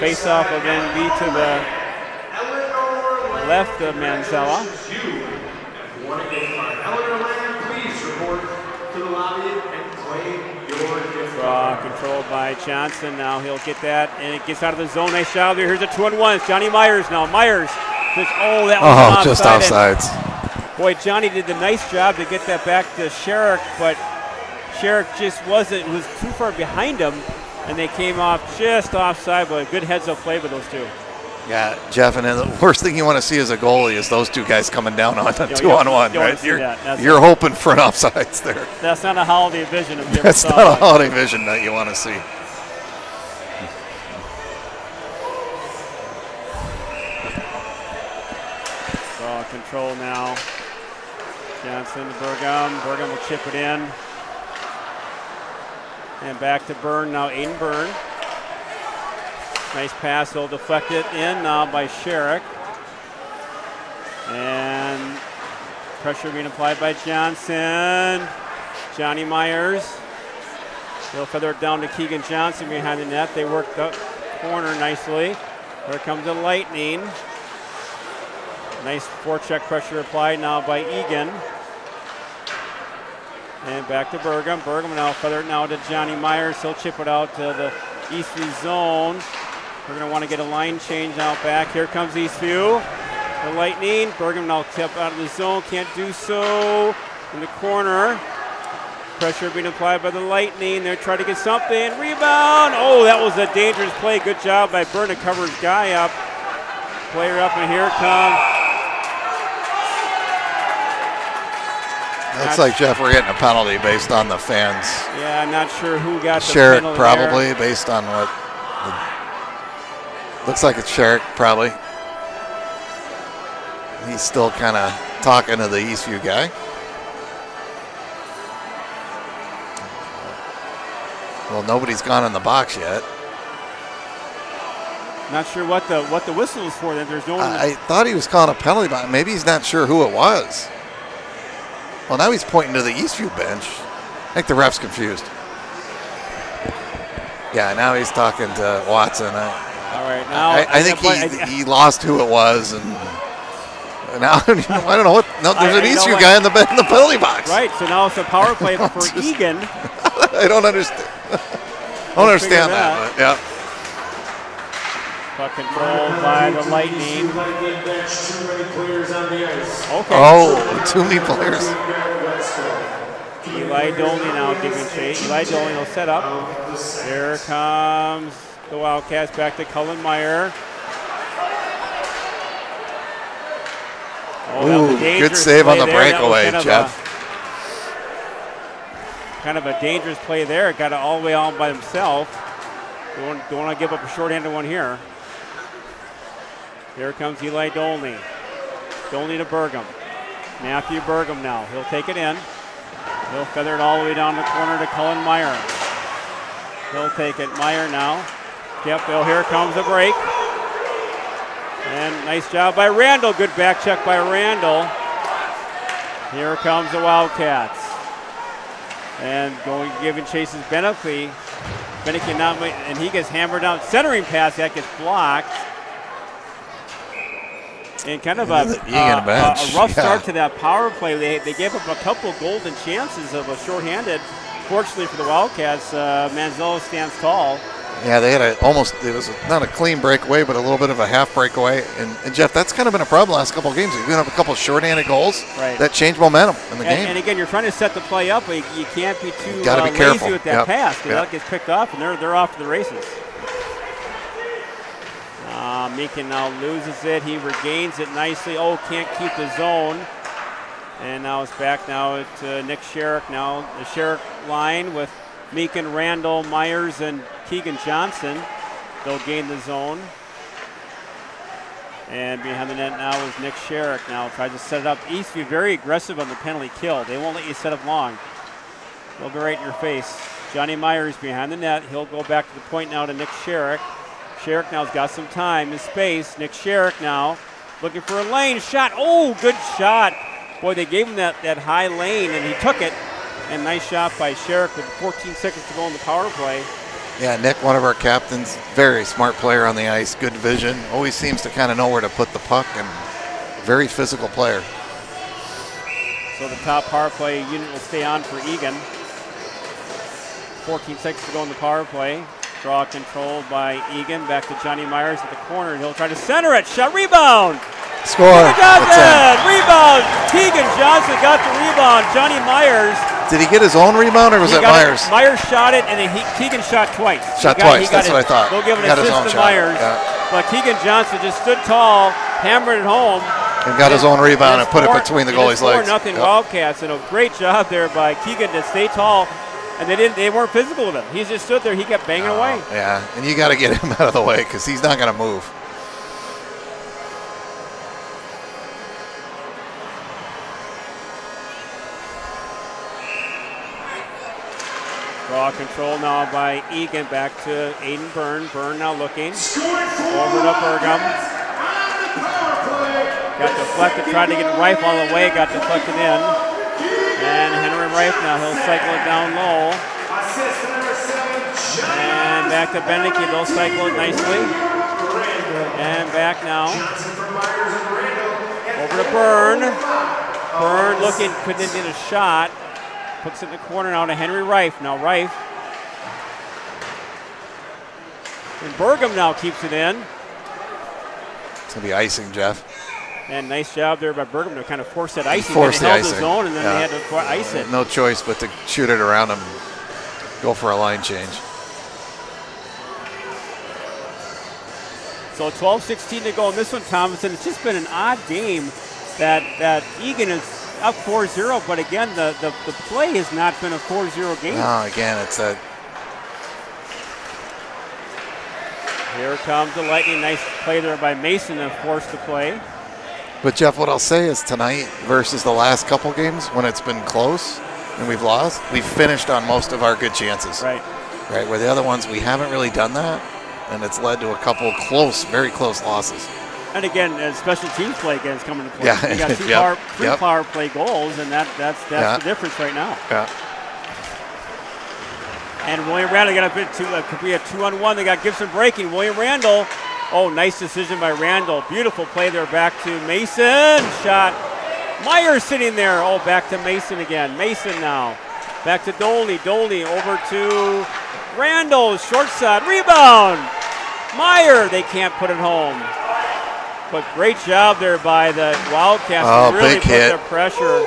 Face off will then be to the left of Manziel. Controlled by Johnson. Now he'll get that, and it gets out of the zone. Nice job there. Here's a 2-on-1. It's Johnny Myers now. Myers. That was just offsides. Boy, Johnny did the nice job to get that back to Sherrick, but Sherrick just was too far behind him, and they came off just offside, but a good heads-up play with those two. Yeah, Jeff, and the worst thing you want to see as a goalie is those two guys coming down on a 2-on-1, right? You're hoping for an offsides there. That's not a holiday vision. That's not a holiday vision that you want to see. Ball control now. Johnson to Burgum. Burgum will chip it in. And back to Byrne now. Aiden Byrne. Nice pass, he'll deflect it in now by Sherrick. And pressure being applied by Johnson. Johnny Myers. He'll feather it down to Keegan Johnson behind the net. They work the corner nicely. Here comes the Lightning. Nice forecheck pressure applied now by Eagan. And back to Burgum. Burgum now feather it now to Johnny Myers. He'll chip it out to the Eastview zone. We're going to want to get a line change out back. Here comes Eastview. The Lightning. Burgum now tip out of the zone. Can't do so. In the corner. Pressure being applied by the Lightning. They're trying to get something. Rebound. Oh, that was a dangerous play. Good job by Byrne to cover his guy up. Player up, and here comes. Looks like, Jeff, we're getting a penalty based on the fans. Yeah, I'm not sure who got the Sherrick penalty probably, there. based on what. Looks like it's Sherrick, probably. He's still kind of talking to the Eastview guy. Well, nobody's gone in the box yet. Not sure what the whistle is for. Then there's no one. I thought he was calling a penalty, but maybe he's not sure who it was. Well, now he's pointing to the Eastview bench. I think the ref's confused. Yeah, now he's talking to Watson. All right, now I think he lost who it was, and now I don't know what. No, there's an Eastview guy in the penalty box. Right, so now it's a power play for Eagan. I don't understand. I don't understand that. But yeah. Puck controlled by the Lightning. Okay. Oh, too many players. Eli Dolney now giving chase. Eli Dolney will set up. Here comes the Wildcats back to Cullen Meyer. Oh, ooh, good save on the breakaway, Jeff. Kind of a dangerous play there. Got it all the way out by himself. Don't want to give up a shorthanded one here. Here comes Eli Dolney. Dolney to Burgum. Matthew Burgum now. He'll take it in. He'll feather it all the way down the corner to Cullen Meyer. He'll take it. Meyer now. Yep, here comes a break. And nice job by Randall. Good back check by Randall. Here comes the Wildcats. And giving chases Beneke. Beneke now, and he gets hammered down. Centering pass, that gets blocked. And kind of a rough start to that power play. They gave up a couple golden chances of a shorthanded Fortunately for the Wildcats, Manzillo stands tall. Yeah, they had it was not a clean breakaway, but a little bit of a half breakaway. And Jeff, that's kind of been a problem the last couple of games. You're going to have a couple of shorthanded goals that change momentum in the game. And again, you're trying to set the play up, but you can't be too be lazy careful with that pass, because that gets picked off, and they're off to the races. Meekin now loses it. He regains it nicely. Oh, can't keep the zone. And now it's back now to Nick Sherrick. Now the Sherrick line with Meekin, Randall, Myers, and Keegan Johnson. They'll gain the zone. And behind the net now is Nick Sherrick. Now tries to set it up. Eastview very aggressive on the penalty kill. They won't let you set up long. They'll be right in your face. Johnny Myers behind the net. He'll go back to the point now to Nick Sherrick. Sherrick now's got some time in space. Nick Sherrick now looking for a lane shot. Oh, good shot. Boy, they gave him that high lane, and he took it. And nice shot by Sherrick with 14 seconds to go in the power play. Yeah, Nick, one of our captains, very smart player on the ice, good vision. Always seems to kind of know where to put the puck, and very physical player. So the top power play unit will stay on for Eagan. 14 seconds to go in the power play. Draw controlled by Eagan. Back to Johnny Myers at the corner. He'll try to center it. Shot, rebound. Score. Rebound. Keegan Johnson got the rebound. Johnny Myers. Did he get his own rebound, or was that Myers? Myers shot it, and then Keegan shot twice. Twice. That's what I thought. They'll give an assist to Myers. Yeah. But Keegan Johnson just stood tall, hammered it home. And got his own rebound and put it between the goalie's legs. 4-0 Wildcats, and a great job there by Keegan to stay tall. And they weren't physical with him. He just stood there. He kept banging away. Yeah, and you got to get him out of the way because he's not going to move. Draw control now by Eagan. Back to Aiden Byrne. Byrne now looking. Over to Burgum. Got deflected. Tried to get Reif all the way. Got deflected in. And Henry Reif now, he'll cycle it down low. And back to Beneke, they'll cycle it nicely. And back now. Over to Byrne. Byrne looking, couldn't get a shot. Puts it in the corner now to Henry Reif. Now Reif. And Burgum now keeps it in. It's going to be icing, Jeff. And nice job there by Burgum to kind of force that icing. Force the held icing. The zone, and then they had to ice it. No choice but to shoot it around him, go for a line change. So 12-16 to go in this one, Thomas, and it's just been an odd game that Eagan is up 4-0, but again, the play has not been a 4-0 game. No, again, it's a... Here comes the Lightning. Nice play there by Mason to force the play. But, Jeff, what I'll say is tonight versus the last couple games when it's been close and we've lost, we've finished on most of our good chances. Right. Right, where the other ones, we haven't really done that, and it's led to a couple close, very close losses. And again, special teams play again is coming to play. Yeah. You got three power play goals, and that's the difference right now. Yeah. And William Randall got could be a 2-on-1. They got Gibson breaking. William Randall. Oh, nice decision by Randall. Beautiful play there. Back to Mason. Shot. Myers sitting there. Oh, back to Mason again. Mason now. Back to Doley. Doley over to Randall. Short side. Rebound. Meyer. They can't put it home. But great job there by the Wildcats. Oh, really big put hit. their pressure.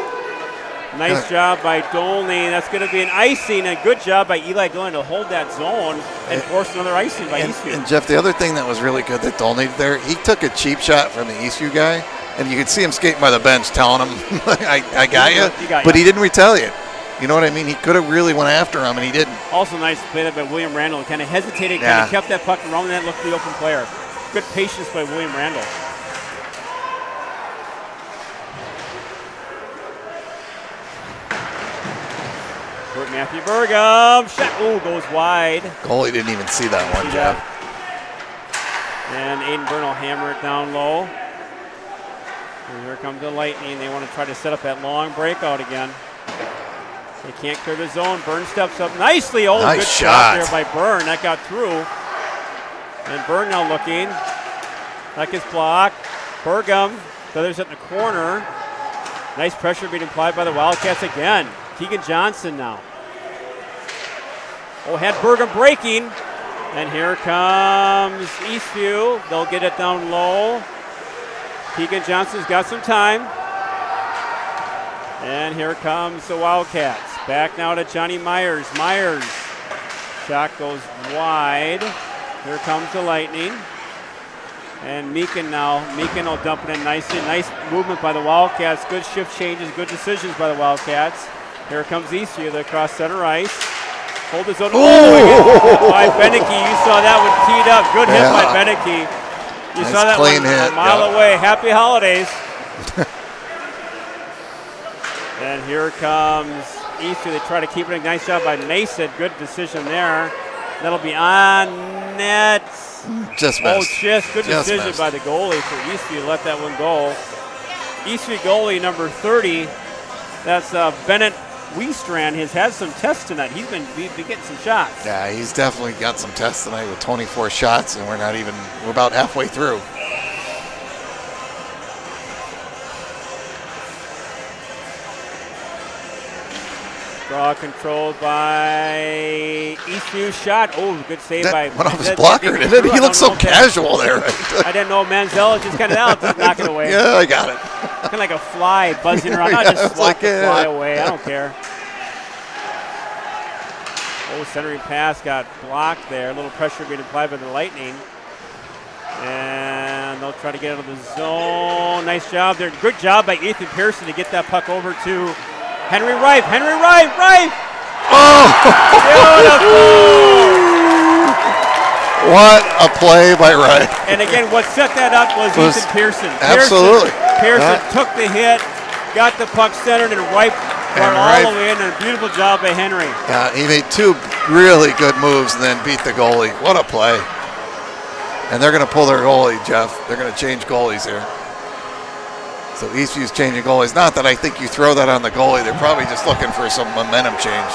Nice job by Dolney. That's going to be an icing. A good job by Eli Dolney to hold that zone and force another icing by Eastview. And Jeff, the other thing that was really good that Dolney did there, he took a cheap shot from the Eastview guy, and you could see him skating by the bench telling him, I got you, but he didn't retaliate. You know what I mean? He could have really went after him, and he didn't. Also nice play there by William Randall. Kind of hesitated, kind of kept that puck around the net, looked for the open player. Good patience by William Randall. Matthew Burgum, shot, ooh, goes wide. Goalie didn't even see that one, Jeff. And Aiden Byrne will hammer it down low. And here comes the Lightning. They want to try to set up that long breakout again. They can't clear the zone. Byrne steps up nicely. Oh, nice good shot there by Byrne. That got through. And Byrne now looking. That gets blocked. Burgum, feathers it in the corner. Nice pressure being applied by the Wildcats again. Keegan Johnson now. Oh, had Bergen breaking. And here comes Eastview. They'll get it down low. Keegan Johnson's got some time. And here comes the Wildcats. Back now to Johnny Myers. Myers. Shot goes wide. Here comes the Lightning. And Meekin now. Meekin will dump it in nicely. Nice movement by the Wildcats. Good shift changes, good decisions by the Wildcats. Here comes Eastview, the cross center ice. Hold his own. Oh, by Beneke. You saw that one teed up. Good hit by Beneke. You nice saw that one hit, a mile away. Happy holidays. And here comes Eastview. They try to keep it. A nice job by Nason. Good decision there. That'll be on net. Just missed. Oh, just good decision missed by the goalie for Eastview to let that one go. Eastview goalie number 30. That's Bennett Weestrand. Has had some tests tonight. He's been getting some shots. Yeah, he's definitely got some tests tonight with 24 shots, and we're about halfway through. Draw controlled by Eastview. Shot. Oh, good save by. Went off his blocker, didn't it? He looked so casual there. I didn't know Manziel just kind of out, just knock it away. Yeah, I got it. Kind of like a fly buzzing around. I just swat the fly away. I don't care. Oh, centering pass got blocked there. A little pressure being applied by the Lightning. And they'll try to get out of the zone. Nice job there. Good job by Ethan Pearson to get that puck over to Henry Reif. Henry Reif. Reif! Oh! Beautiful! What a play by Reif. And again, what set that up was Ethan Pearson. Absolutely. Pearson took the hit, got the puck centered, and Reif brought all the way in. And a beautiful job by Henry. Yeah, he made two really good moves and then beat the goalie. What a play. And they're going to pull their goalie, Jeff. They're going to change goalies here. So Eastview's changing goalies. Not that I think you throw that on the goalie. They're probably just looking for some momentum change.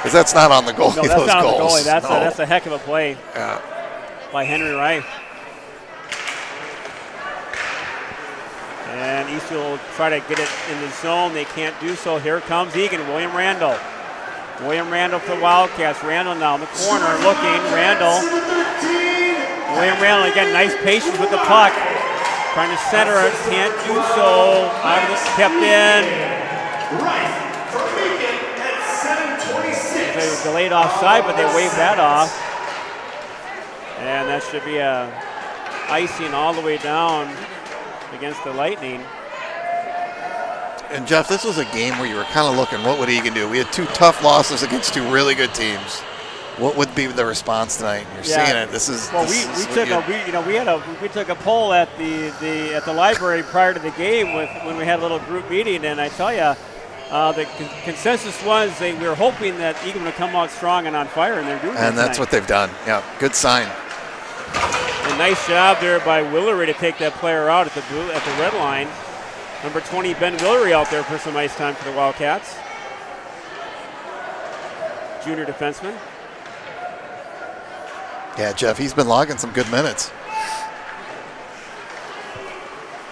Because that's not on the goalie, no, that's those not goals. On the goalie. That's a heck of a play by Henry Reif. And Eastview will try to get it in the zone. They can't do so. Here comes Eagan, William Randall. William Randall for the Wildcats. Randall now in the corner looking. Randall. William Randall again, nice patience with the puck. Trying to center it, can't do so. Out of it, kept in. They were delayed offside, but they waved that off. And that should be a icing all the way down against the Lightning. And Jeff, this was a game where you were kind of looking, what would Eagan do? We had two tough losses against two really good teams. What would be the response tonight? You're seeing it. This is. Well, we took a poll at the library prior to the game when we had a little group meeting, and I tell you, the consensus was we were hoping that Eagan would come out strong and on fire, and they're doing that. And that's what they've done. Yeah, good sign. A nice job there by Willery to take that player out at the red line. Number 20, Ben Willery, out there for some ice time for the Wildcats. Junior defenseman. Yeah, Jeff, he's been logging some good minutes.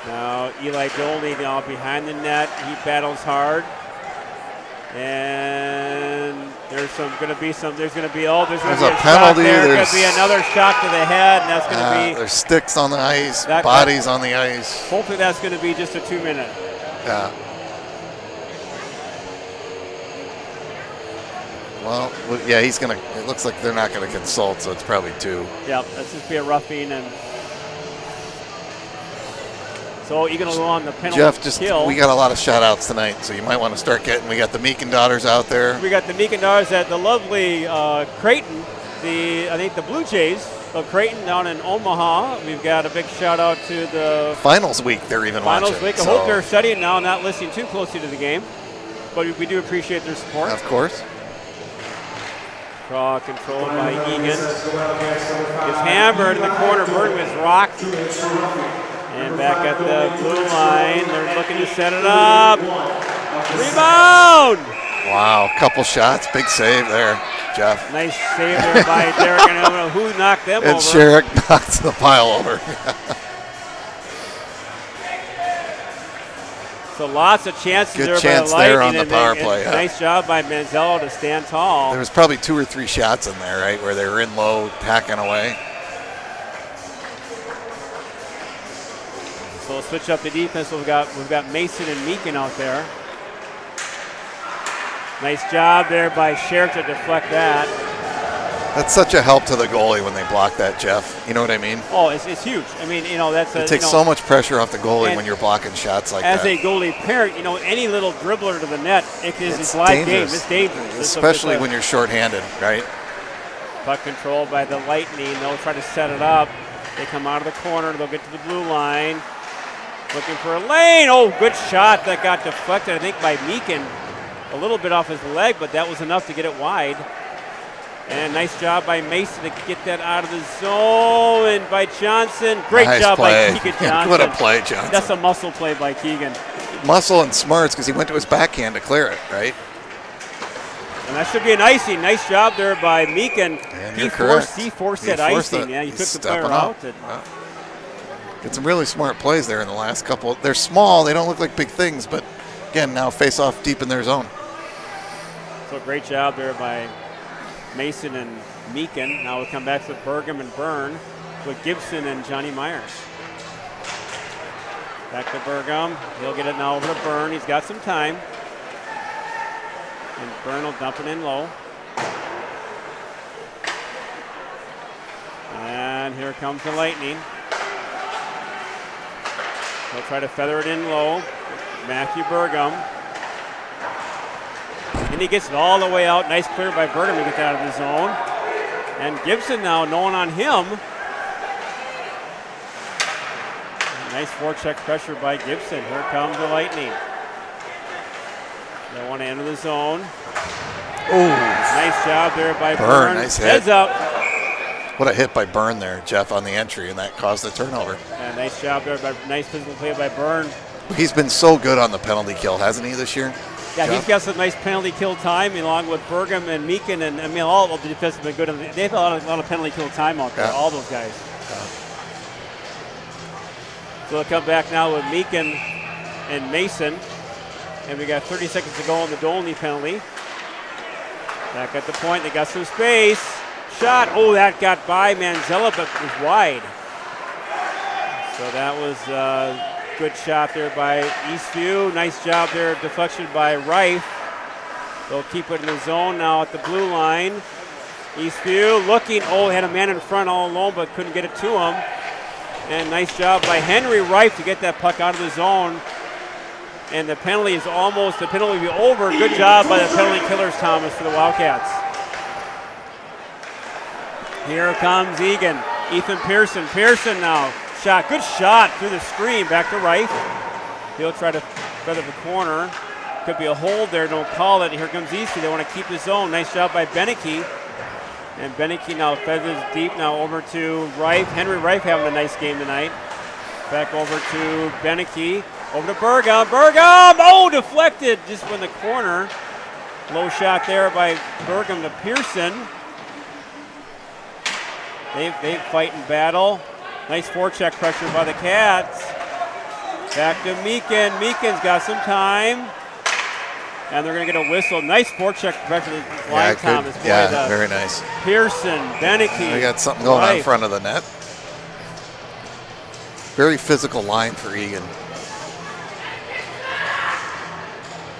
Now Eli Dolney now behind the net. He battles hard. And there's a penalty. There's a penalty. There's going to be another shot to the head, and that's going to be. There's sticks on the ice, bodies on the ice. Hopefully that's going to be just a 2-minute. Yeah. Well, yeah, he's going to. It looks like they're not going to consult, so it's probably 2. Yep, let's just be a roughing, and so you're going to go on the penalty Jeff, kill. We got a lot of shout-outs tonight, so you might want to start getting. We got the Meekin daughters out there. We got the Meekin daughters at the lovely Creighton. I think the Blue Jays of Creighton down in Omaha. We've got a big shout-out to the finals week. They're even watching. Finals week. I hope they're studying now, not listening too closely to the game, but we do appreciate their support. Of course. Draw controlled by Eagan. Gets hammered in the corner. Bird was rocked. And back at the blue line. They're looking to set it up. Rebound! Wow, couple shots. Big save there, Jeff. Nice save there by Derek. And I don't know who knocked them over. And Sherrick knocks the pile over. So lots of chances Good there chance by the there on Lightning. the power play. Yeah. Nice job by Manzello to stand tall. There was probably 2 or 3 shots in there, right, where they were in low, hacking away. So we'll switch up the defense. We've got Mason and Meekin out there. Nice job there by Sheriff to deflect that. That's such a help to the goalie when they block that, Jeff. You know what I mean? Oh, it's huge. I mean, that's it takes so much pressure off the goalie when you're blocking shots like that. As a goalie parent, any little dribbler to the net, it's live game. It's dangerous. Especially when you're shorthanded, right? Puck controlled by the Lightning. They'll try to set it up. They come out of the corner. They'll get to the blue line. Looking for a lane. Oh, good shot that got deflected, I think, by Meekin. A little bit off his leg, but that was enough to get it wide. And nice job by Mason to get that out of the zone. And by Johnson. Great job by Keegan Johnson. What a play, Johnson. That's a muscle play by Keegan. Muscle and smarts because he went to his backhand to clear it, right? And that should be an icing. Nice job there by Meekin. He forced that icing. Yeah, he took the player out. Get some really smart plays there in the last couple. They're small. They don't look like big things, but again, now face off deep in their zone. So great job there by Mason and Meekin. Now we come back to Burgum and Byrne with Gibson and Johnny Myers. Back to Burgum. He'll get it now over to Byrne. He's got some time. And Byrne will dump it in low. And here comes the Lightning. He'll try to feather it in low. Matthew Burgum. And he gets it all the way out. Nice clear by Burgum to get that out of the zone. And Gibson now, no one on him. Nice forecheck pressure by Gibson. Here comes the Lightning. They want to enter the zone. Oh, nice job there by Byrne. Nice hit. Heads up. What a hit by Byrne there, Jeff, on the entry, and that caused the turnover. Yeah, nice job there. Nice physical play by Byrne. He's been so good on the penalty kill, hasn't he, this year? Yeah, Jeff? He's got some nice penalty kill time, along with Burgum and Meekin, and I mean, all of the defense have been good. They've had a lot of penalty kill time out there, all those guys. So they'll come back now with Meekin and Mason, and we got 30 seconds to go on the Dolney penalty. Back at the point, they got some space. Shot, oh, that got by Manzella, but was wide. So that was a good shot there by Eastview. Nice job there, deflection by Reif. They'll keep it in the zone now at the blue line. Eastview looking, oh, had a man in front all alone, but couldn't get it to him. And nice job by Henry Reif to get that puck out of the zone. And the penalty is almost, the penalty will be over. Good job by the penalty killers, Thomas, for the Wildcats. Here comes Eagan. Ethan Pearson. Pearson now. Shot. Good shot through the screen. Back to Reif. He'll try to feather the corner. Could be a hold there. Don't call it. Here comes Eastview. They want to keep the zone. Nice job by Beneke. And Beneke now feathers deep now over to Reif. Henry Reif having a nice game tonight. Back over to Beneke. Over to Burgum. Burgum! Oh, deflected just in the corner. Low shot there by Burgum to Pearson. They fight and battle. Nice forecheck pressure by the Cats. Back to Meekin. Meekin's got some time. And they're going to get a whistle. Nice forecheck pressure. Line Thomas. Yeah, very nice. Pearson, Beneke. They got something going on in front of the net. Very physical line for Eagan.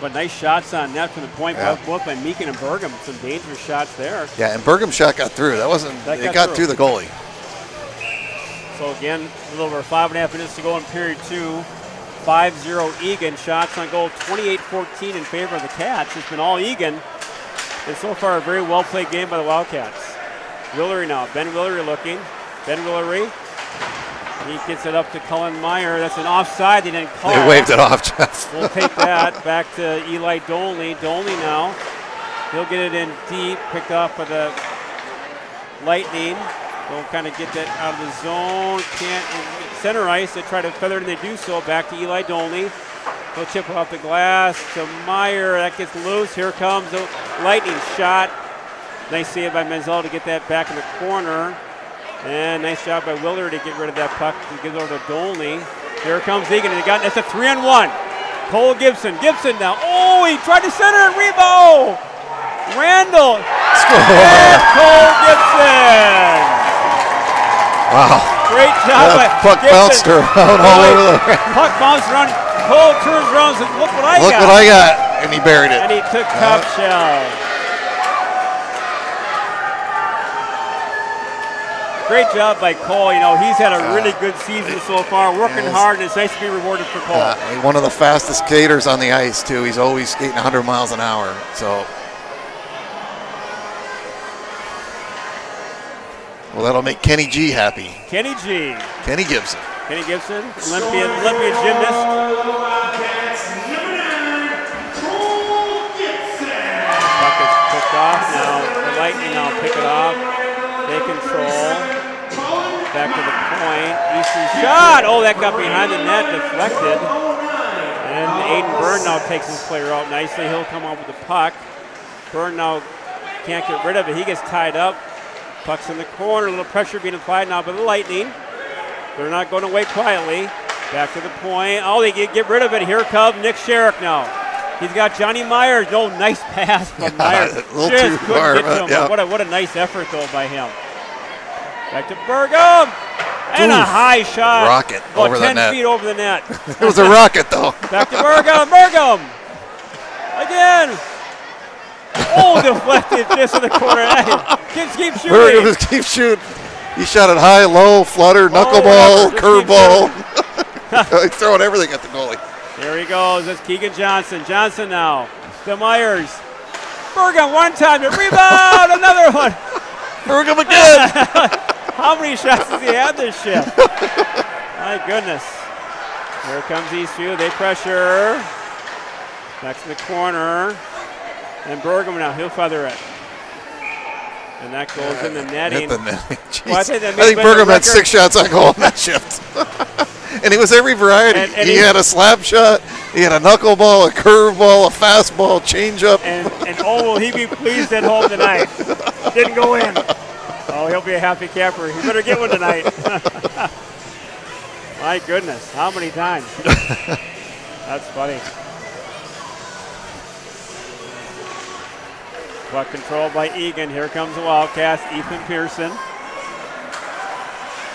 But nice shots on net from the point, both by Meekin and Burgum. Some dangerous shots there. Yeah, and Burgum's shot got through. It got through the goalie. So again, a little over 5.5 minutes to go in period 2. 5-0 Eagan. Shots on goal 28-14 in favor of the Cats. It's been all Eagan. And so far a very well played game by the Wildcats. Willery now. Ben Willery looking. Ben Willery. He gets it up to Cullen Meyer. That's an offside. They didn't call. They waved it off, Jeff. We'll take that. Back to Eli Dolney. Dolney now. He'll get it in deep. Picked off by the Lightning. They'll kind of get that out of the zone. Can't center ice. They try to feather it, and they do so. Back to Eli Dolney. He'll chip it off the glass to Meyer. That gets loose. Here comes the Lightning shot. Nice save by Menzel to get that back in the corner. And nice job by Willer to get rid of that puck. He gives over to Dolney. Here comes Eagan, and it's a 3-on-1. Cole Gibson. Gibson now. Oh, he tried to center it. Rebound. Randall. And Cole Gibson. Wow. Great job by puck Gibson. bounced around all over the Puck bounced around. Cole turns around and says, look what I got. Look what I got. And he buried it. And he took top shelf. Great job by Cole. You know, he's had a really good season so far, working hard, and it's nice to be rewarded for Cole. One of the fastest skaters on the ice, too. He's always skating 100 miles an hour. So, well, that'll make Kenny G happy. Kenny G. Kenny Gibson. Kenny Gibson, Olympian gymnast. Puck is picked off now. The Lightning now pick it off. They control. Back to the point. Easton shot. Oh, that got behind the net, deflected. And Aiden Byrne now takes his player out nicely. He'll come up with the puck. Byrne now can't get rid of it. He gets tied up. Puck's in the corner. A little pressure being applied now by the Lightning. They're not going away quietly. Back to the point. Oh, they get rid of it. Here comes Nick Sherrick now. He's got Johnny Myers. No, nice pass from Myers. A little too far, get to him. Yeah. What a nice effort, though, by him. Back to Burgum. And a high shot. Rocket about over 10 the net. feet over the net. It was a rocket, though. Back to Burgum. Burgum. Again. Oh, deflected just in the corner. Keep shooting. Burgum just keep shooting. He shot it high, low, flutter, knuckleball, curveball. He's throwing everything at the goalie. There he goes. That's Keegan Johnson. Johnson now. To Myers. Burgum one time. To rebound. Another one. Burgum again. How many shots does he have this shift? My goodness. Here comes Eastview. They pressure. Back to the corner. And Burgum now. He'll feather it. And that goes in the netting. Hit the netting. Well, I think Burgum had 6 shots on goal in that shift. And it was every variety. And he had a slap shot, he had a knuckleball, a curveball, a fastball, changeup. And oh, will he be pleased at home tonight? Didn't go in. Oh, he'll be a happy camper. He better get one tonight. My goodness, how many times? That's funny. Puck controlled by Eagan. Here comes the Wildcats, Ethan Pearson.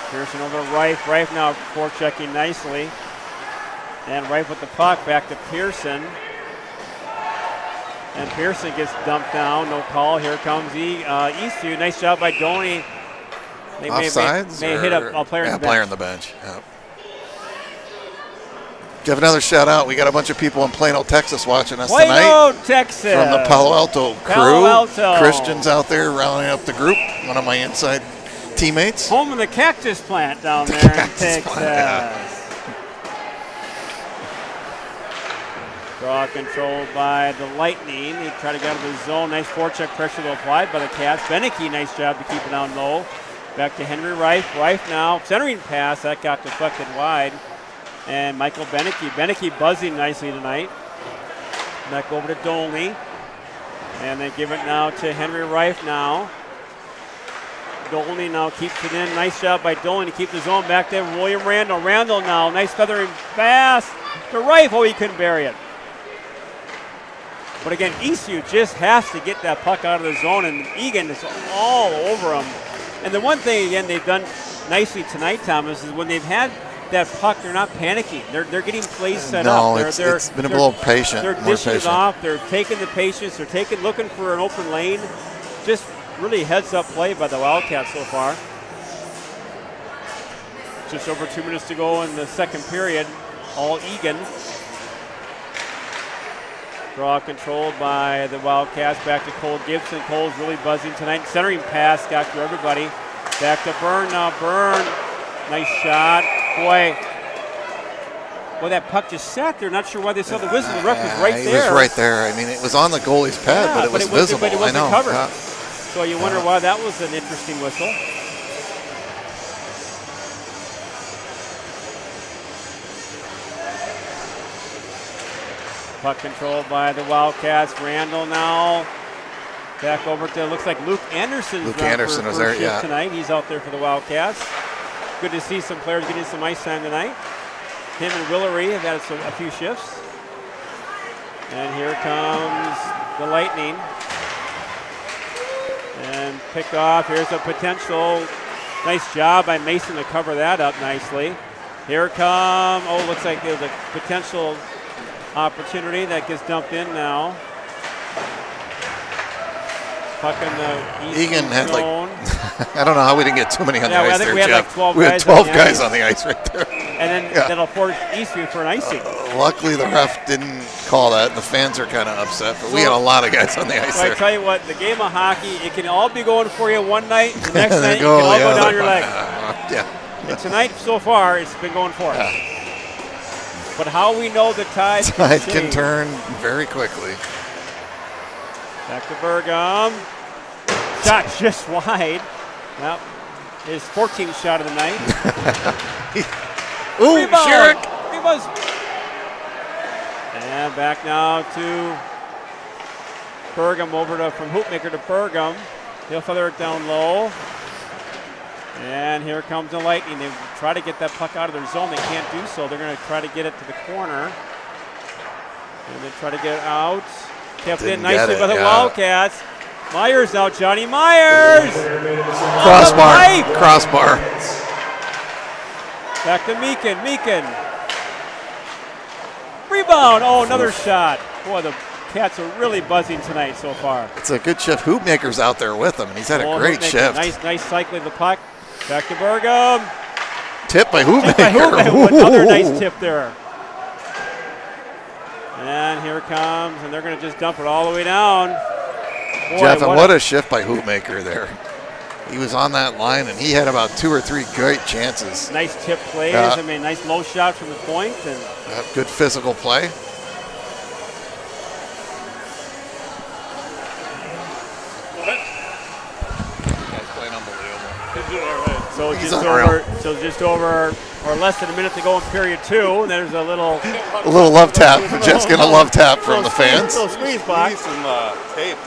Pearson over to Reif. Reif now forechecking nicely. And Reif with the puck back to Pearson. And Pearson gets dumped down. No call. Here comes Eastview. Nice job by Doney. They Offsides? may hit a player in the bench. Player in the bench. Yep. Give another shout out. We got a bunch of people in Plano, Texas watching us tonight. Plano, Texas. From the Palo Alto crew. Palo Alto. Christian's out there rounding up the group. One of my inside teammates. Home of the Cactus Plant down there in Texas. Draw controlled by the Lightning. They try to get out of the zone. Nice forecheck pressure applied by the Cats. Beneke, nice job to keep it down low. Back to Henry Reif. Reif now centering pass. That got deflected wide. And Michael Beneke. Beneke buzzing nicely tonight. Back over to Dolney. And they give it now to Henry Reif now. Dolney now keeps it in. Nice job by Dolney to keep the zone back there. William Randall. Randall now. Nice feathering pass to Reif. Oh, he couldn't bury it. But again, Eastview just has to get that puck out of the zone, and Eagan is all over him. And the one thing, again, they've done nicely tonight, Thomas, is when they've had that puck, they're not panicking. They're getting plays set up. It's been a little patient. They're dishing it off. They're taking the patience. They're looking for an open lane. Just really heads-up play by the Wildcats so far. Just over 2 minutes to go in the second period. All Eagan. Draw controlled by the Wildcats. Back to Cole Gibson. Cole's really buzzing tonight. Centering pass got through everybody. Back to Byrne now. Byrne. Nice shot. Boy, that puck just sat there. Not sure why they saw the whistle. The ref was right there. He was right there. I mean, it was on the goalie's pad, but it was visible. But it wasn't covered. Yeah. So you wonder why that was an interesting whistle. Puck controlled by the Wildcats. Randall now back over to, looks like Luke Anderson. Luke Anderson was there, yeah. Tonight. He's out there for the Wildcats. Good to see some players getting some ice time tonight. Him and Willery have had a few shifts. And here comes the Lightning. And picked off. Here's a potential. Nice job by Mason to cover that up nicely. Here come, looks like there's a potential opportunity that gets dumped in now. Puck in the Eagan had zone. I don't know how we didn't get too many on the ice I think there, we had Jeff. like 12 we had guys 12 on the guys ice. on the ice right there. And then that'll force Eastview for an icing. Luckily, the ref didn't call that. The fans are kind of upset, but we had a lot of guys on the ice So there. I tell you what, the game of hockey, it can all be going for you one night, the next night it can all go down your leg. And tonight, so far, it's been going for us. But how we know the tide can turn very quickly. Back to Burgum. Shot just wide. Well, his 14th shot of the night. Ooh, Rebound. Sherrick. And back now to Burgum, from Hoopmaker to Burgum. He'll feather it down low. And here comes the Lightning. They try to get that puck out of their zone. They can't do so. They're going to try to get it to the corner. And they try to get it out. Kept in nicely by the Wildcats. Myers now, Johnny Myers. Crossbar. Back to Meekin. Rebound. Oh, another shot. Boy, the Cats are really buzzing tonight so far. It's a good shift. Hoopmaker's out there with him, and he's had a great shift. Nice cycling of the puck. Back to Burgum. Tip by Hoopmaker. Another nice tip there. And here it comes, and they're going to just dump it all the way down. Boy, Jeff, and what a shift by Hoopmaker there. He was on that line, and he had about 2 or 3 great chances. Nice tip plays. I mean, nice low shot from the point. And good physical play. So just over or less than a minute to go in period 2, and there's a little love tap. Jeff's getting a love tap from the fans. Little squeeze box. Some tape.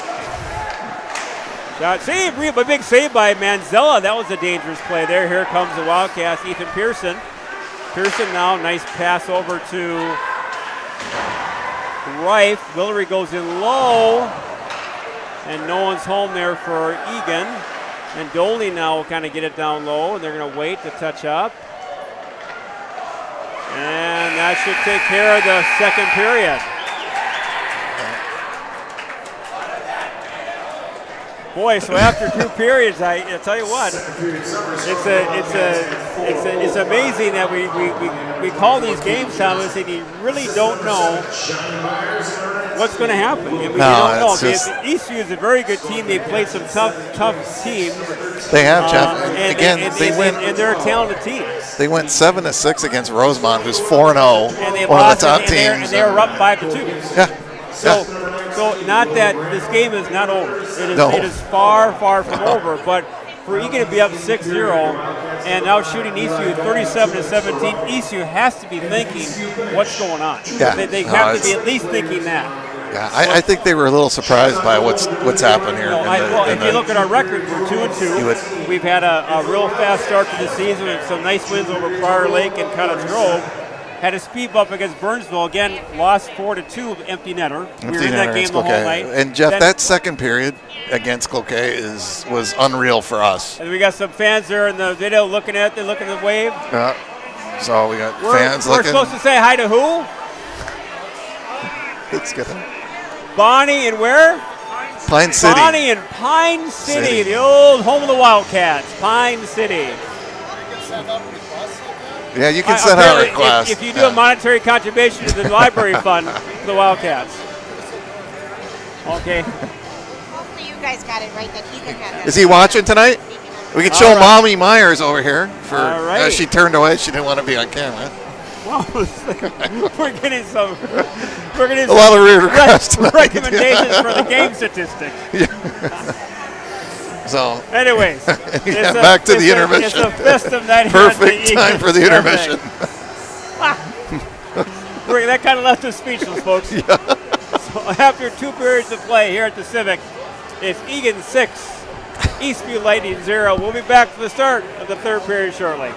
Shot save, a big save by Manzella. That was a dangerous play there. Here comes the Wildcats, Ethan Pearson. Pearson now, nice pass over to Reif. Willery goes in low, and no one's home there for Eagan. And Doley now will kind of get it down low, and they're going to wait to touch up. And that should take care of the second period. Boy, so after 2 periods, I tell you what, it's amazing that we call these games, Thomas, and you really don't know what's going to happen. And we don't know. Eastview is a very good team. They played some tough teams. They have, Jeff. And they're a talented team. They went 7-6 against Rosemont, who's 4-0, and they one lost of the top teams. And they were up 5-2. Yeah. So not that this game is not over. It is far from over. But for Eagan to be up 6-0 and now shooting Eastview 37-17, Eastview has to be thinking what's going on. Yeah. They have to be at least thinking that. Yeah, I think they were a little surprised by what's happened here. If you look at our record, we're 2-2. We've had a real fast start to the season and some nice wins over Prior Lake and Cottage Grove. Had a speed bump against Burnsville. Again, lost 4-2, empty netter. We were in that game the whole night. And Jeff, that second period against Cloquet was unreal for us. And we got some fans there in the video looking at the wave. So we got fans looking. We're supposed to say hi to who? It's good. Bonnie and where? Pine City. Bonnie and Pine City, the old home of the Wildcats, Pine City. Yeah, you can send out a request. If you do a monetary contribution to the library fund for the Wildcats. Okay. Hopefully you guys got it right that Eagan got it. Is he watching tonight? We can show Mommy Myers over here. She turned away. She didn't want to be on camera. Well, we're getting a lot of requests recommendations for the game statistics. So, anyways, back to the intermission. It's a festive night. Perfect time for the intermission. That kind of left us speechless, folks. Yeah. So after 2 periods of play here at the Civic, it's Eagan 6, Eastview Lightning 0. We'll be back for the start of the 3rd period shortly.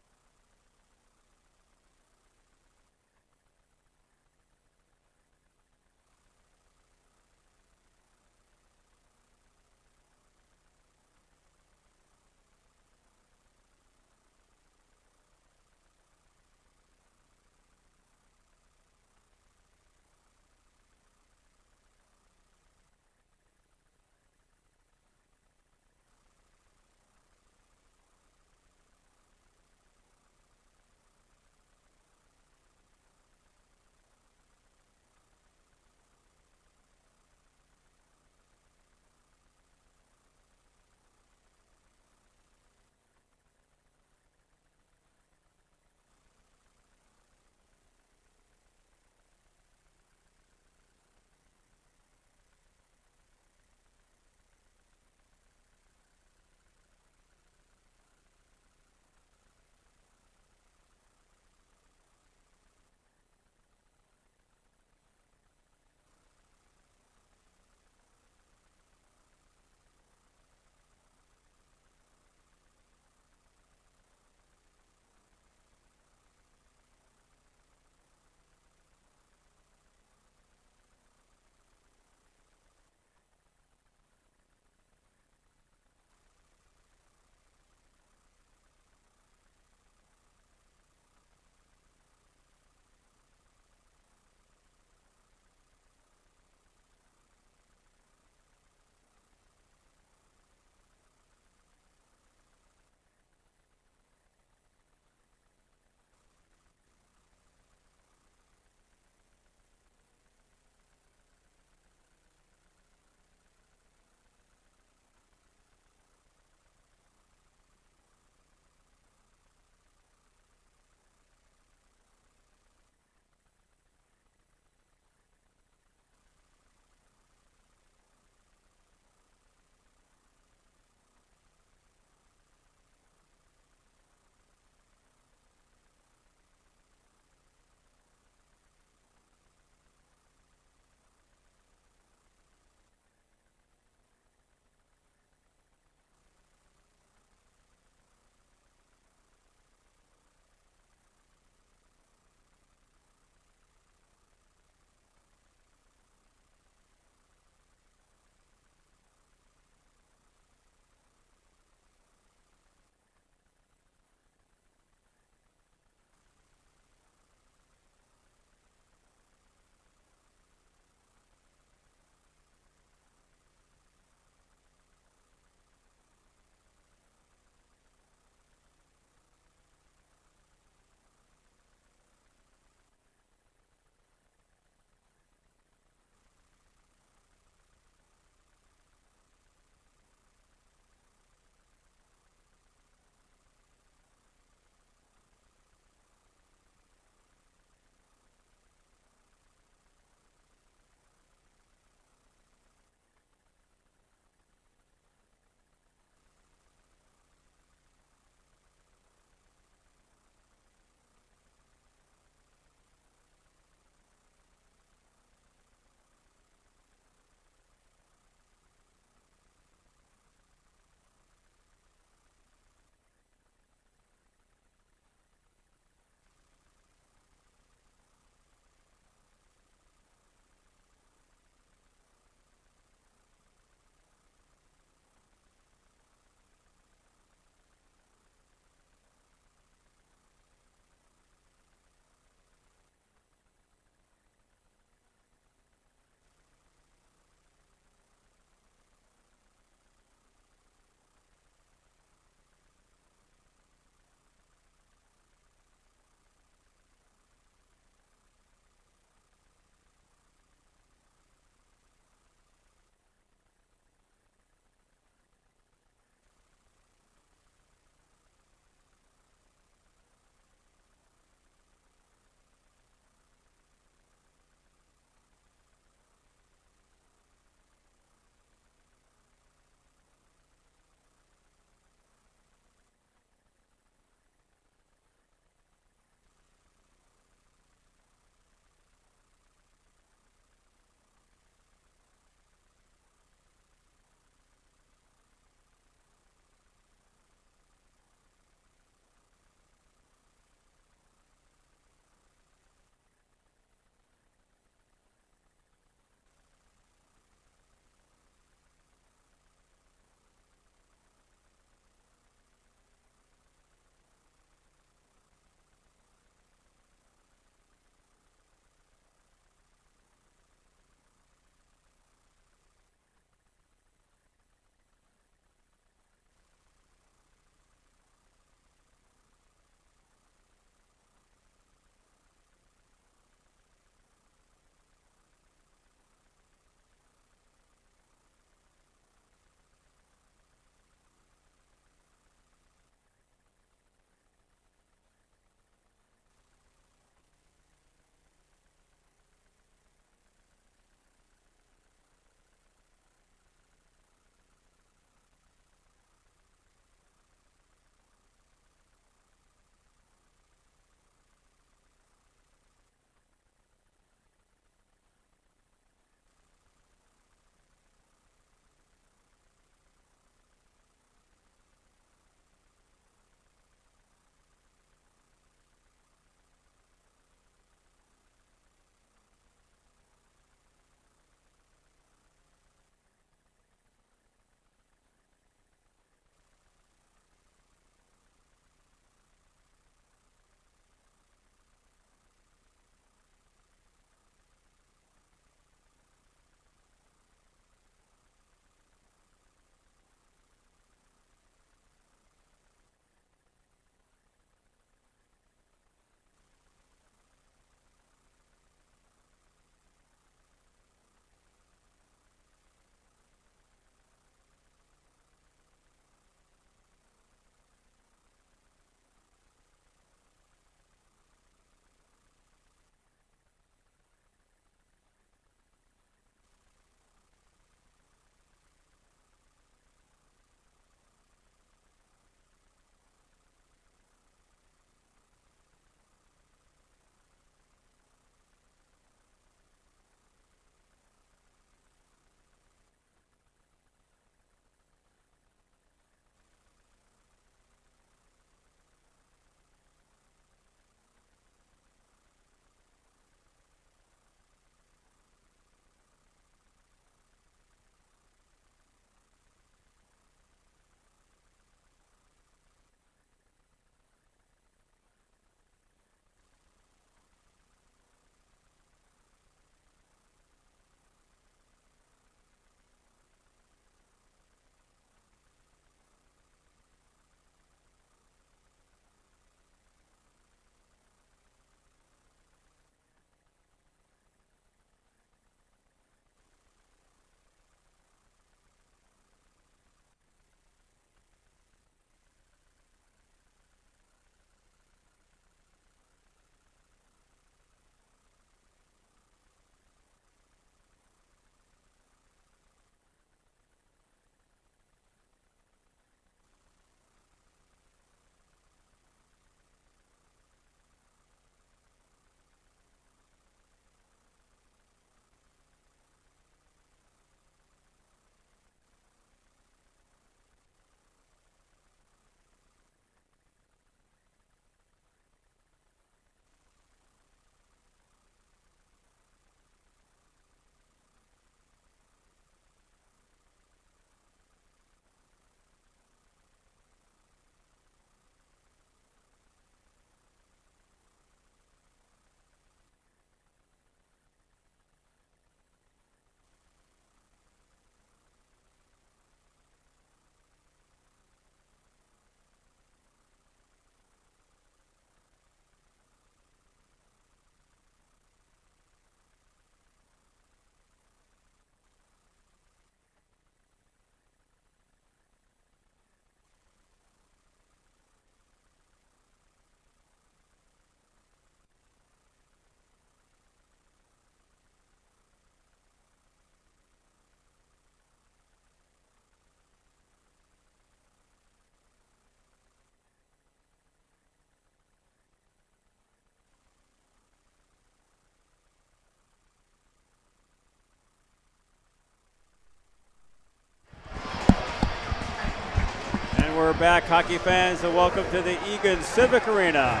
we're back, hockey fans, and welcome to the Eagan Civic Arena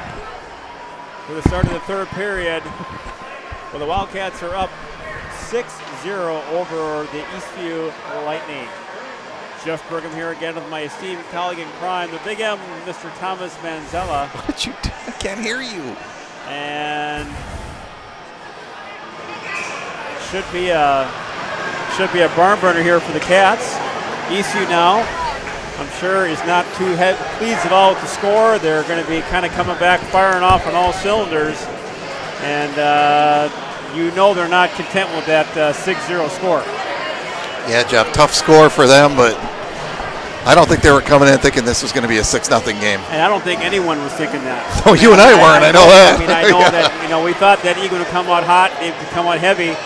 for the start of the third period. Well, the Wildcats are up 6-0 over the Eastview Lightning. Jeff Brigham here again with my esteemed colleague in crime, the Big M, Mr. Thomas Manzella. What you do? I can't hear you. And should be a barn burner here for the Cats. Eastview now, I'm sure, is not too pleased at all with the score. They're going to be kind of coming back, firing off on all cylinders. And you know they're not content with that 6-0 score. Yeah, Jeff, tough score for them, but I don't think they were coming in thinking this was going to be a 6-0 game. And I don't think anyone was thinking that. No, you and I weren't. I know that. I mean, I know that. You know, we thought that Eagan would come out hot. They've come out heavy,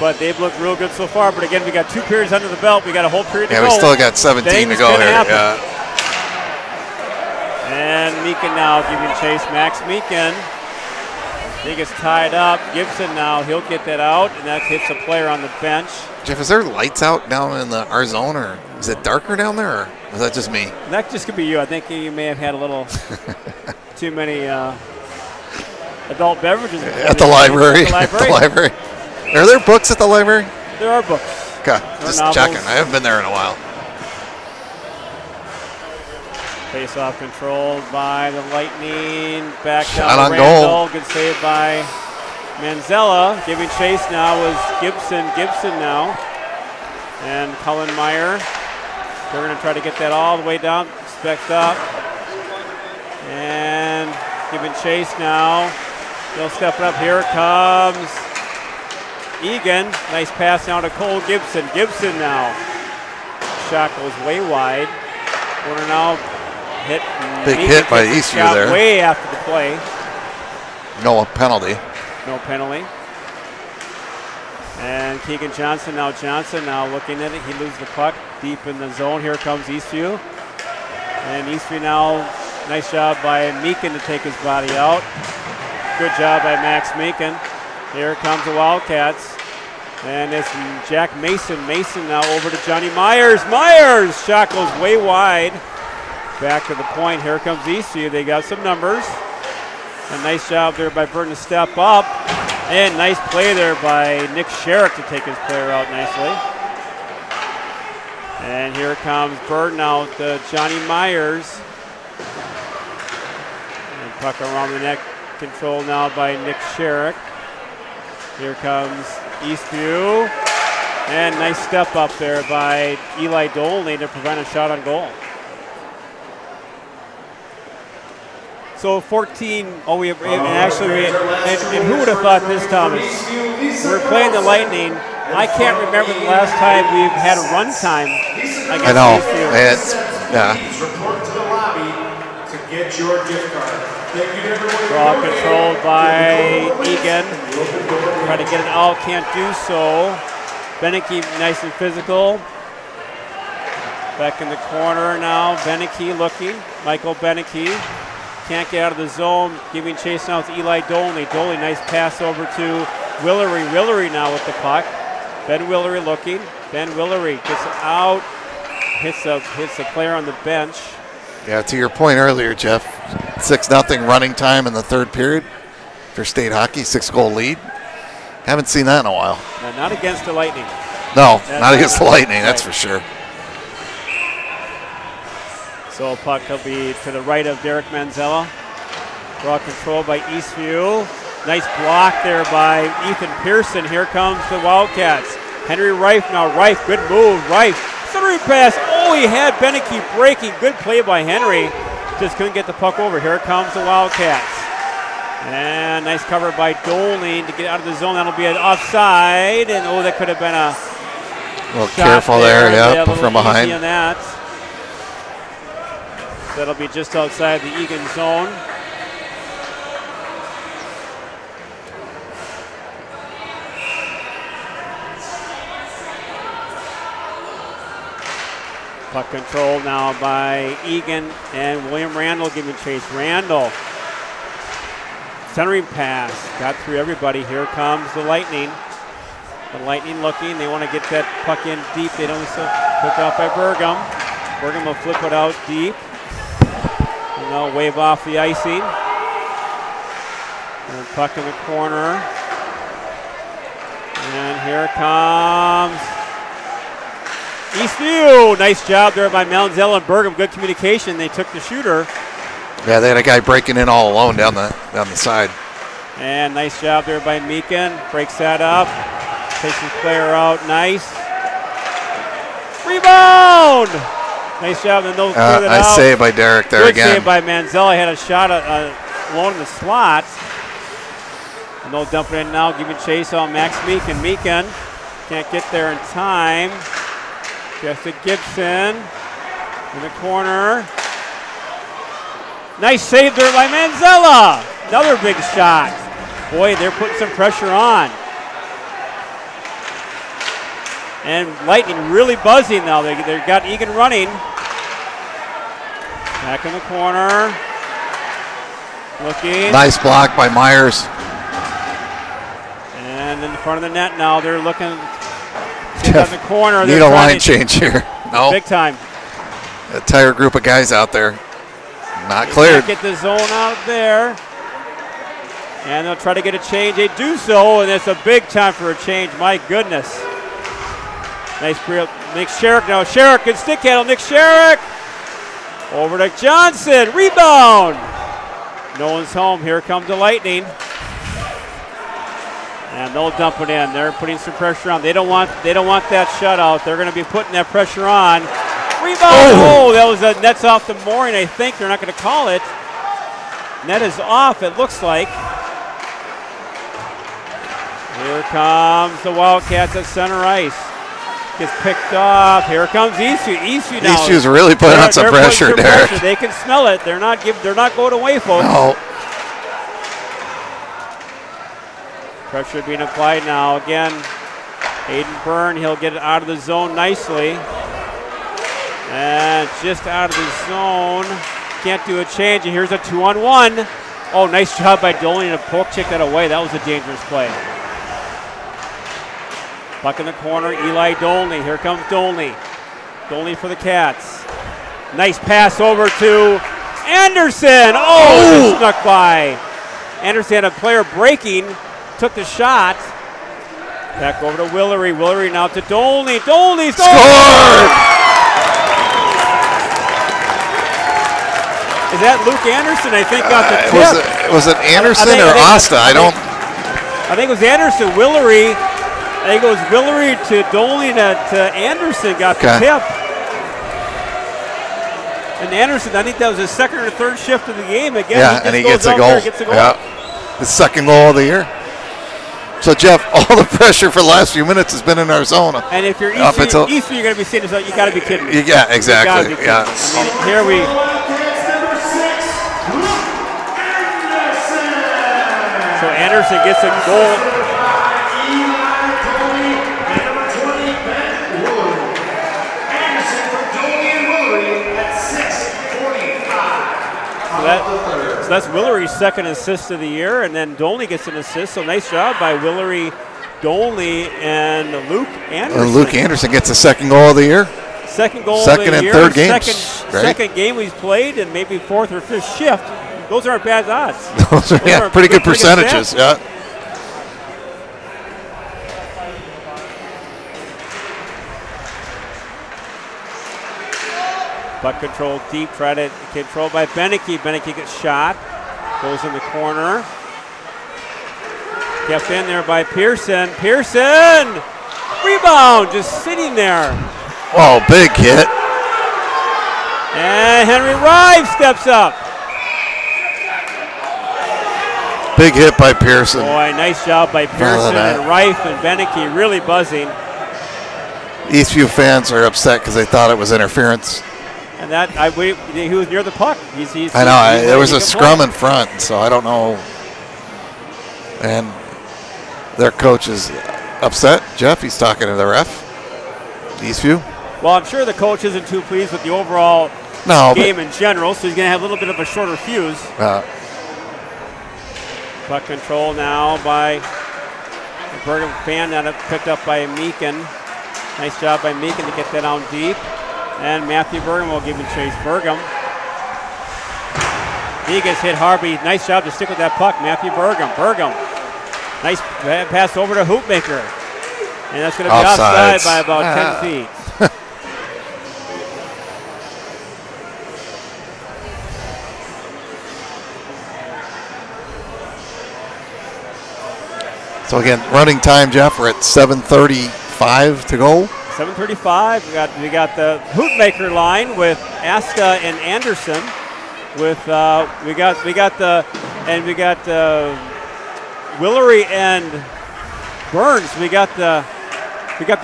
but they've looked real good so far. But again, we got 2 periods under the belt. We got a whole period to go. Yeah, we still got 17 to go here. Yeah. And Meekin now giving chase. Max Meekin. I think it's tied up. Gibson now, he'll get that out, and that hits a player on the bench. Jeff, is there lights out down in our zone, or is it darker down there, or is that just me? That just could be you. I think you may have had a little too many adult beverages. At the library. At the library. Are there books at the library? There are books. Okay, just checking. I haven't been there in a while. Face-off controlled by the Lightning. Back Shot down on to Randall. goal. Good save by Manzella. Giving chase now is Gibson. Gibson now. And Cullen Meyer. They're going to try to get that all the way down. Specs up. And giving chase now. They'll step it up. Here it comes Eagan. Nice pass now to Cole Gibson. Gibson now. Shot goes way wide. Corner now. Hit. Big hit by Eastview there. Way after the play. No penalty. No penalty. And Keegan Johnson now looking at it. He loses the puck deep in the zone. Here comes Eastview. And Eastview now, nice job by Meekin to take his body out. Good job by Max Meekin. Here comes the Wildcats. And it's Jack Mason. Mason now over to Johnny Myers. Myers! Shot goes way wide. Back to the point. Here comes Eastview. They got some numbers. A nice job there by Burton to step up. And nice play there by Nick Sherrick to take his player out nicely. And here comes Burton out to Johnny Myers. And puck around the net. Controlled now by Nick Sherrick. Here comes Eastview. And nice step up there by Eli Dolney to prevent a shot on goal. So 14, and who would have thought this, Thomas? We're playing the Lightning. I can't remember the last time we've had a run time against I know. Eastview. Yeah. Report to the lobby to get your gift card. Thank you to everyone. Draw controlled by Eagan. Try to get it out, can't do so. Beneke nice and physical. Back in the corner now. Beneke looking. Michael Beneke. Can't get out of the zone. Giving chase now to Eli Dolney. Dolney, nice pass over to Willery. Willery now with the puck. Ben Willery looking. Ben Willery gets out. Hits a player on the bench. Yeah, to your point earlier, Jeff, 6-0 running time in the third period for state hockey, 6-goal lead. Haven't seen that in a while. No, not against the Lightning. No, not against the Lightning, that's for sure. So a puck will be to the right of Derek Manzella. Draw control by Eastview. Nice block there by Ethan Pearson. Here comes the Wildcats. Henry Reif now. Reif, good move. Reif, centering pass. Oh, he had Beneke breaking. Good play by Henry. Just couldn't get the puck over. Here comes the Wildcats. And nice cover by Dolney to get out of the zone. That'll be an offside. And oh, that could have been a little careful there, yeah, from behind. On that. That'll be just outside the Eagan zone. Puck control now by Eagan and William Randall giving chase. Randall. Centering pass. Got through everybody. Here comes the Lightning. The Lightning looking. They want to get that puck in deep. They don't so picked off by Burgham. Burgham will flip it out deep. And they'll wave off the icing. And puck in the corner. And here comes Eastview. Nice job there by Manzella and Bergam. Good communication. They took the shooter. Yeah, they had a guy breaking in all alone down the side. And nice job there by Meekin. Breaks that up. Takes his player out. Nice. Rebound! Nice job. And they'll clear that out. Nice save by Derek there again. Good save by Manzella. He had a shot alone in the slot. And they'll dump it in now. Giving chase on Max Meekin. Meekin can't get there in time. Gets to Gibson in the corner. Nice save there by Manzella. Another big shot. Boy, they're putting some pressure on. And Lightning really buzzing now. They've got Eagan running. Back in the corner. Looking. Nice block by Myers. And in front of the net now. They're looking in the corner. Need a line change here. No. Big time. Entire group of guys out there. Not cleared. Get the zone out there. And they'll try to get a change. They do so, and it's a big time for a change. My goodness. Nice Nick Sherrick now. Sherrick, good stick handle. Nick Sherrick. Over to Johnson. Rebound. No one's home. Here comes the Lightning. And they'll dump it in. They're putting some pressure on. They don't want that shutout. They're going to be putting that pressure on. Rebound. Oh, that was a net's off the mooring, I think. They're not going to call it. Net is off, it looks like. Here comes the Wildcats at center ice. Gets picked off. Here comes Eastview. Eastview now. Eastvew's really putting on some pressure, Derek. They can smell it. They're not going away, folks. No. Pressure being applied now. Again, Aiden Byrne, he'll get it out of the zone nicely. And just out of the zone. Can't do a change, and here's a 2-on-1. Oh, nice job by Dolney to poke check that away. That was a dangerous play. Puck in the corner, Eli Dolney. Here comes Dolney. Dolney for the Cats. Nice pass over to Anderson. Oh, just snuck by. Anderson had a player breaking, took the shot. Back over to Willery. Willery now to Dolney. Dolney scored! Is that Luke Anderson? I think got the tip. Was it Anderson or Asta? I think it was Anderson. Willery. I think it was Willery to Dolney to Anderson got the tip. And Anderson, I think that was his second or third shift of the game. Again, he gets a goal. Yeah. His second goal of the year. So, Jeff, all the pressure for the last few minutes has been in Arizona. And if you're Eastview, you're going to be seeing this, you got to be kidding me. Yeah, exactly. Yeah. I mean, here we. So Anderson gets a goal. So that's Willery's second assist of the year, and then Dolney gets an assist. So nice job by Willery, Dolney, and Luke Anderson. And Luke Anderson gets a second goal of the year. Second goal second of the and year. Third games. Second game he's played, and maybe fourth or fifth shift. Those aren't bad odds. Those are pretty good percentages. Yeah. Puck control deep, try to control by Beneke. Beneke gets shot, goes in the corner. Kept in there by Pearson. Pearson! Rebound, just sitting there. Oh, big hit. And Henry Rive steps up. Big hit by Pearson. Boy, nice job by Pearson and Rife and Beneke, really buzzing. Eastview fans are upset because they thought it was interference. And that he was near the puck. I know. There was a scrum in front, so I don't know. And their coach is upset. Jeff, he's talking to the ref. Eastview. Well, I'm sure the coach isn't too pleased with the overall game in general, so he's going to have a little bit of a shorter fuse. Puck control now by the Bergam fan, that picked up by Meekin. Nice job by Meekin to get that down deep. And Matthew Bergam will give him chase. Bergam He gets hit hard, but nice job to stick with that puck. Matthew Burgum. Nice pass over to Hoopmaker. And that's going to be offside by about 10 feet. So again, running time, Jeff, we're at 7:35 to go. 7:35. We got the Hoopmaker line with Asta and Anderson. With we got Willery and Burns. We got the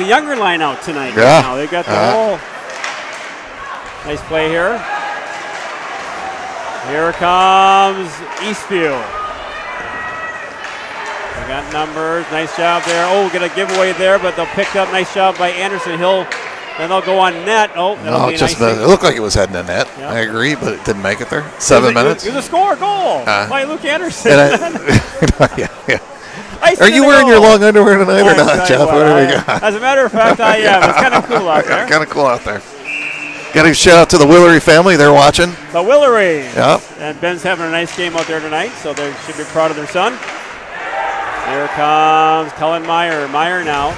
younger line out tonight. Yeah. Right now. They got the whole. Nice play here. Here comes Eastview. They got numbers. Nice job there. Oh, get a giveaway there, but they'll pick up. Nice job by Anderson. Then they'll go on net. Oh, no, it looked like it was heading to net. Yep. I agree, but it didn't make it there. 7 minutes. It was a score goal by Luke Anderson. Yeah. Are you wearing your long underwear tonight or not, Jeff? What do we got? As a matter of fact, I am. It's kind of cool out there. Kind of cool out there. Got to shout out to the Willery family. They're watching. The Willery. Yep. And Ben's having a nice game out there tonight, so they should be proud of their son. Here comes Cullen Meyer. Meyer now.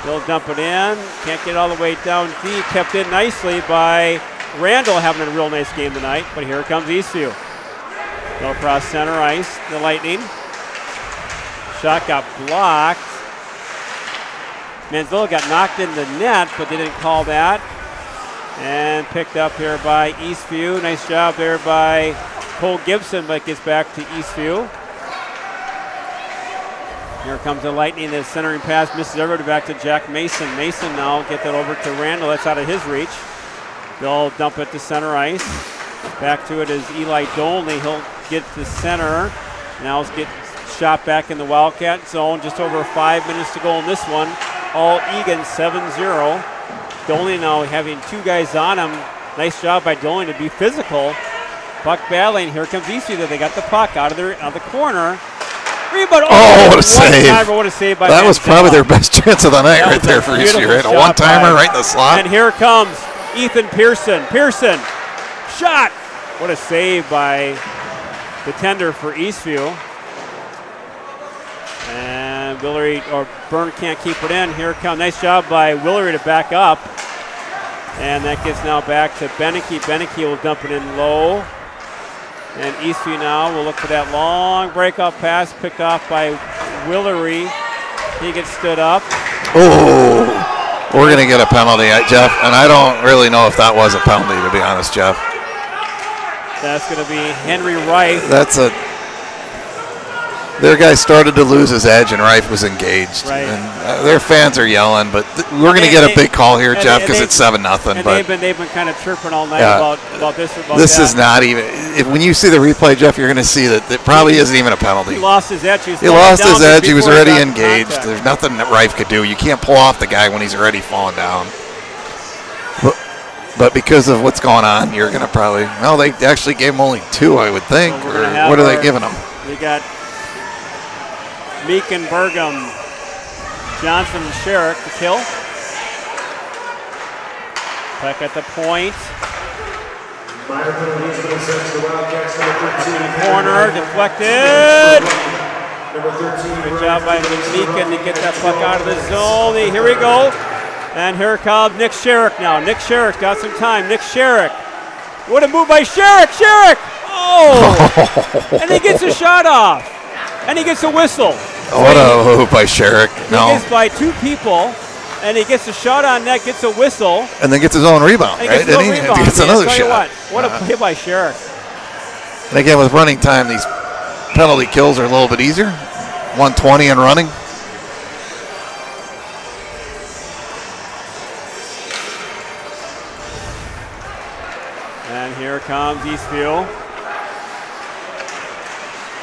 He'll dump it in. Can't get all the way down deep. Kept in nicely by Randall, having a real nice game tonight. But here comes Eastview. Go across center ice. The Lightning. Shot got blocked. Manzilla got knocked in the net, but they didn't call that. And picked up here by Eastview. Nice job there by Cole Gibson, but gets back to Eastview. Here comes the Lightning. The centering pass misses everybody back to Jack Mason. Mason now get that over to Randall. That's out of his reach. They'll dump it to center ice. Back to it is Eli Dolney. He'll get to center. Now get shot back in the Wildcat zone. Just over 5 minutes to go in this one. All Eagan 7-0. Dolney now having two guys on him. Nice job by Dolney to be physical. Puck battling. Here comes Eastview. They got the puck out of the corner. Rebound. What a save. What a save by that was Manzilla. probably their best chance of the night right there for Eastview. Right? A one-timer right in the slot. And here comes Ethan Pearson. Pearson, shot. What a save by the tender for Eastview. And Byrne can't keep it in. Here comes, nice job by Willery to back up. And that gets now back to Beneke. Beneke will dump it in low. And Eastview now will look for that long breakout pass picked off by Willery. He gets stood up. Oh, we're going to get a penalty, Jeff. And I don't really know if that was a penalty, to be honest, Jeff. That's going to be Henry Reif. Their guy started to lose his edge, and Reif was engaged. Right. And their fans are yelling, but we're going to get a big call here, Jeff, because it's 7-0. And but they've been kind of chirping all night about this. This is not even. When you see the replay, Jeff, you're going to see that it probably isn't even a penalty. He lost his edge. He lost his edge. He was already engaged. There's nothing that Reif could do. You can't pull off the guy when he's already fallen down. But because of what's going on, you're going to probably. No, they actually gave him only 2, I would think. So or what are they giving him? We got Meekin, Burgum, Johnson, and Sherrick to kill. Back at the point. Corner, deflected. Good job by Meekin to get that puck out of the zone. Here we go. And here comes Nick Sherrick now. Nick Sherrick got some time. Nick Sherrick. What a move by Sherrick. Sherrick! Oh! And he gets a shot off. And he gets a whistle. What a move by Sherrick. No. He gets by 2 people. And he gets a shot on net, gets a whistle. And then gets his own rebound, right? He gets another shot. What a play by Sherrick. And again, with running time, these penalty kills are a little bit easier. 120 and running. And here comes Eastview.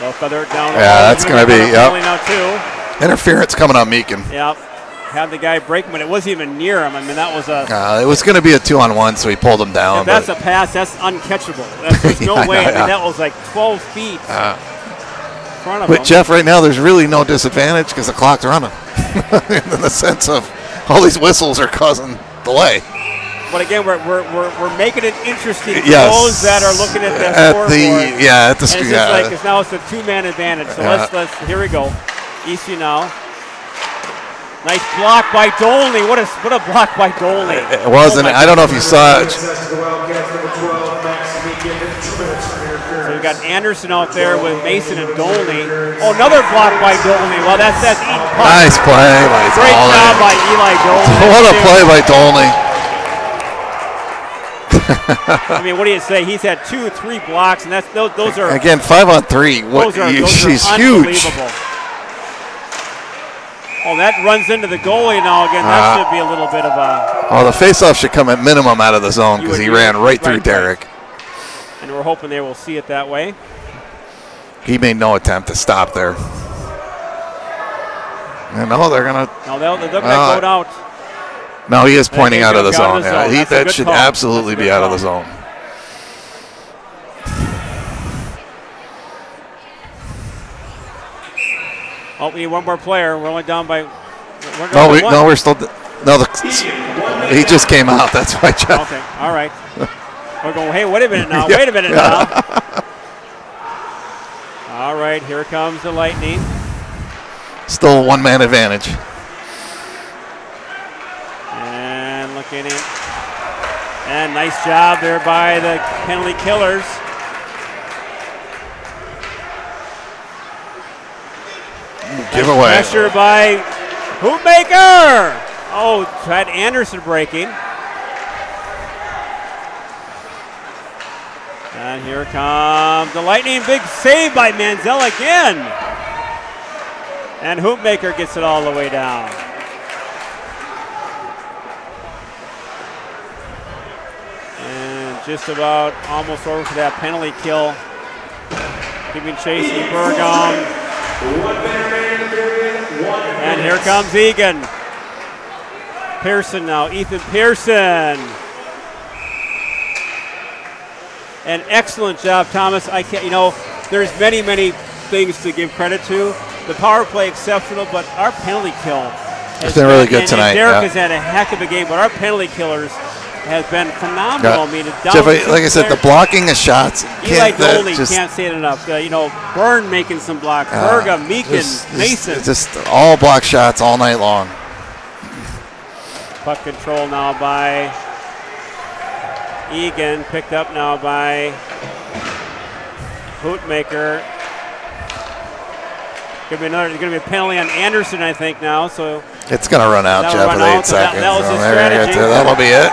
They'll feather it down. Yeah, that's going to be, now too. Interference coming on Meekin. Yep. Had the guy break him, but it wasn't even near him. I mean, that was a... it was going to be a 2-on-1, so he pulled him down. If that's a pass, that's uncatchable. There's no way. I mean, that was like 12 feet in front of him. But, Jeff, right now there's really no disadvantage because the clock's running. In the sense of all these whistles are causing delay. But again, we're making it interesting for Yes. those that are looking at the scoreboard. At the and it's just like now it's a two-man advantage. So let's here we go. Eastview now. Nice block by Dolney. What a block by Dolney. It wasn't. I don't know if you saw it. So we've got Anderson out there with Mason and Dolney. Oh, another block by Dolney. Well, that's Eaton. Nice play by Dolney. Great job by Eli Dolney. What a play by Dolney. I mean, what do you say? He's had 2 or 3 blocks, and those are again 5 on 3. Those are she's huge. huge. Oh, that runs into the goalie now again. That should be a little bit of a. Oh, the faceoff should come at minimum out of the zone because he ran right through Derek. And we're hoping they will see it that way. He made no attempt to stop there. And no, they're gonna. No, they're gonna go out. No, he is pointing out of the zone. Yeah, that should absolutely be out of the zone. Oh, we need one more player. We're only down by. We're still. He just came out. That's why, Jeff. Okay, all right. We're going. Hey, wait a minute now. Wait a minute now. All right, here comes the Lightning. Still a one-man advantage. And looking in. And nice job there by the penalty killers. Give away. Pressure by Hoopmaker. Oh, tried Anderson breaking. And here comes the Lightning. Big save by Manziel again. And Hoopmaker gets it all the way down. And just about almost over for that penalty kill. Keeping chasing Burgum. And here comes Eagan. Pearson now, Ethan Pearson. An excellent job, Thomas. There's many things to give credit to. The power play exceptional, but our penalty kill has been really good tonight. Derek has had a heck of a game, but our penalty killers has been phenomenal. Yeah. I mean, Jeff, like I said, the blocking of shots. Eli Dolney can't say it enough. Byrne making some blocks. Burgum, Meekin, Mason. Just all block shots all night long. Puck control now by Eagan, picked up now by Hoopmaker. There's going to be a penalty on Anderson, I think, now. So it's going to run out, Jeff, with 8 seconds. That was his strategy. That'll be it.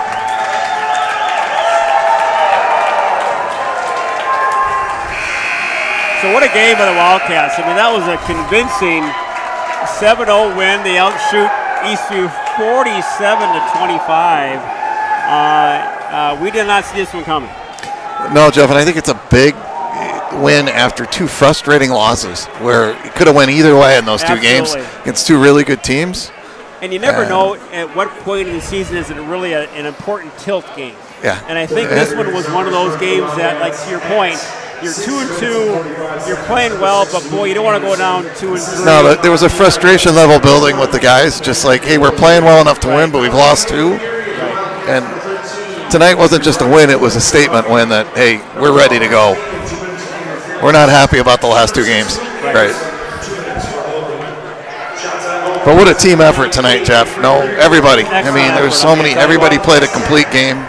So what a game by the Wildcats. I mean, that was a convincing 7-0 win. They outshoot Eastview 47-25. We did not see this one coming. No, Jeff, and I think it's a big win after 2 frustrating losses where it could have went either way in those 2 games against 2 really good teams. And you never know at what point in the season is it really an important tilt game. Yeah. And I think this one was one of those games that, like to your point, you're 2-2, you're playing well, but boy, you don't want to go down 2-3. No, there was a frustration level building with the guys, just like, hey, we're playing well enough to win, but we've lost 2. And tonight wasn't just a win, it was a statement win that, hey, we're ready to go. We're not happy about the last 2 games. Right. But what a team effort tonight, Jeff. No, everybody. I mean, there's so many. Everybody played a complete game.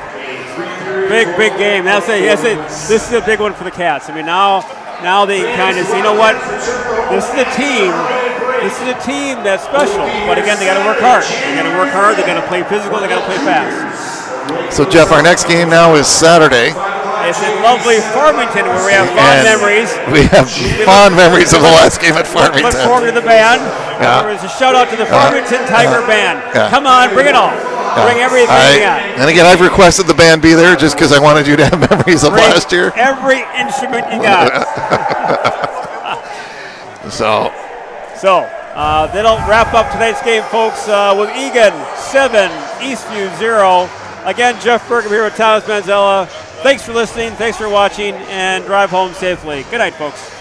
Big game. This is a big one for the Cats. I mean, now they kind of say, you know what? This is a team. This is a team that's special. But again, they got to work hard. They got to work hard. They got to play physical. They got to play fast. So, Jeff, our next game now is Saturday. It's in lovely Farmington where we have fond memories. We have fond memories of the last game at Farmington. Look forward to the band. Yeah. There's a shout out to the Farmington Tiger Band. Yeah. Come on, bring it on. Bring everything you got. And again, I've requested the band be there just because I wanted you to have memories of last year. Every instrument you got. So that'll wrap up tonight's game, folks, with Eagan 7, Eastview 0. Again, Jeff Burgum here with Thomas Manzella. Thanks for listening, thanks for watching, and drive home safely. Good night, folks.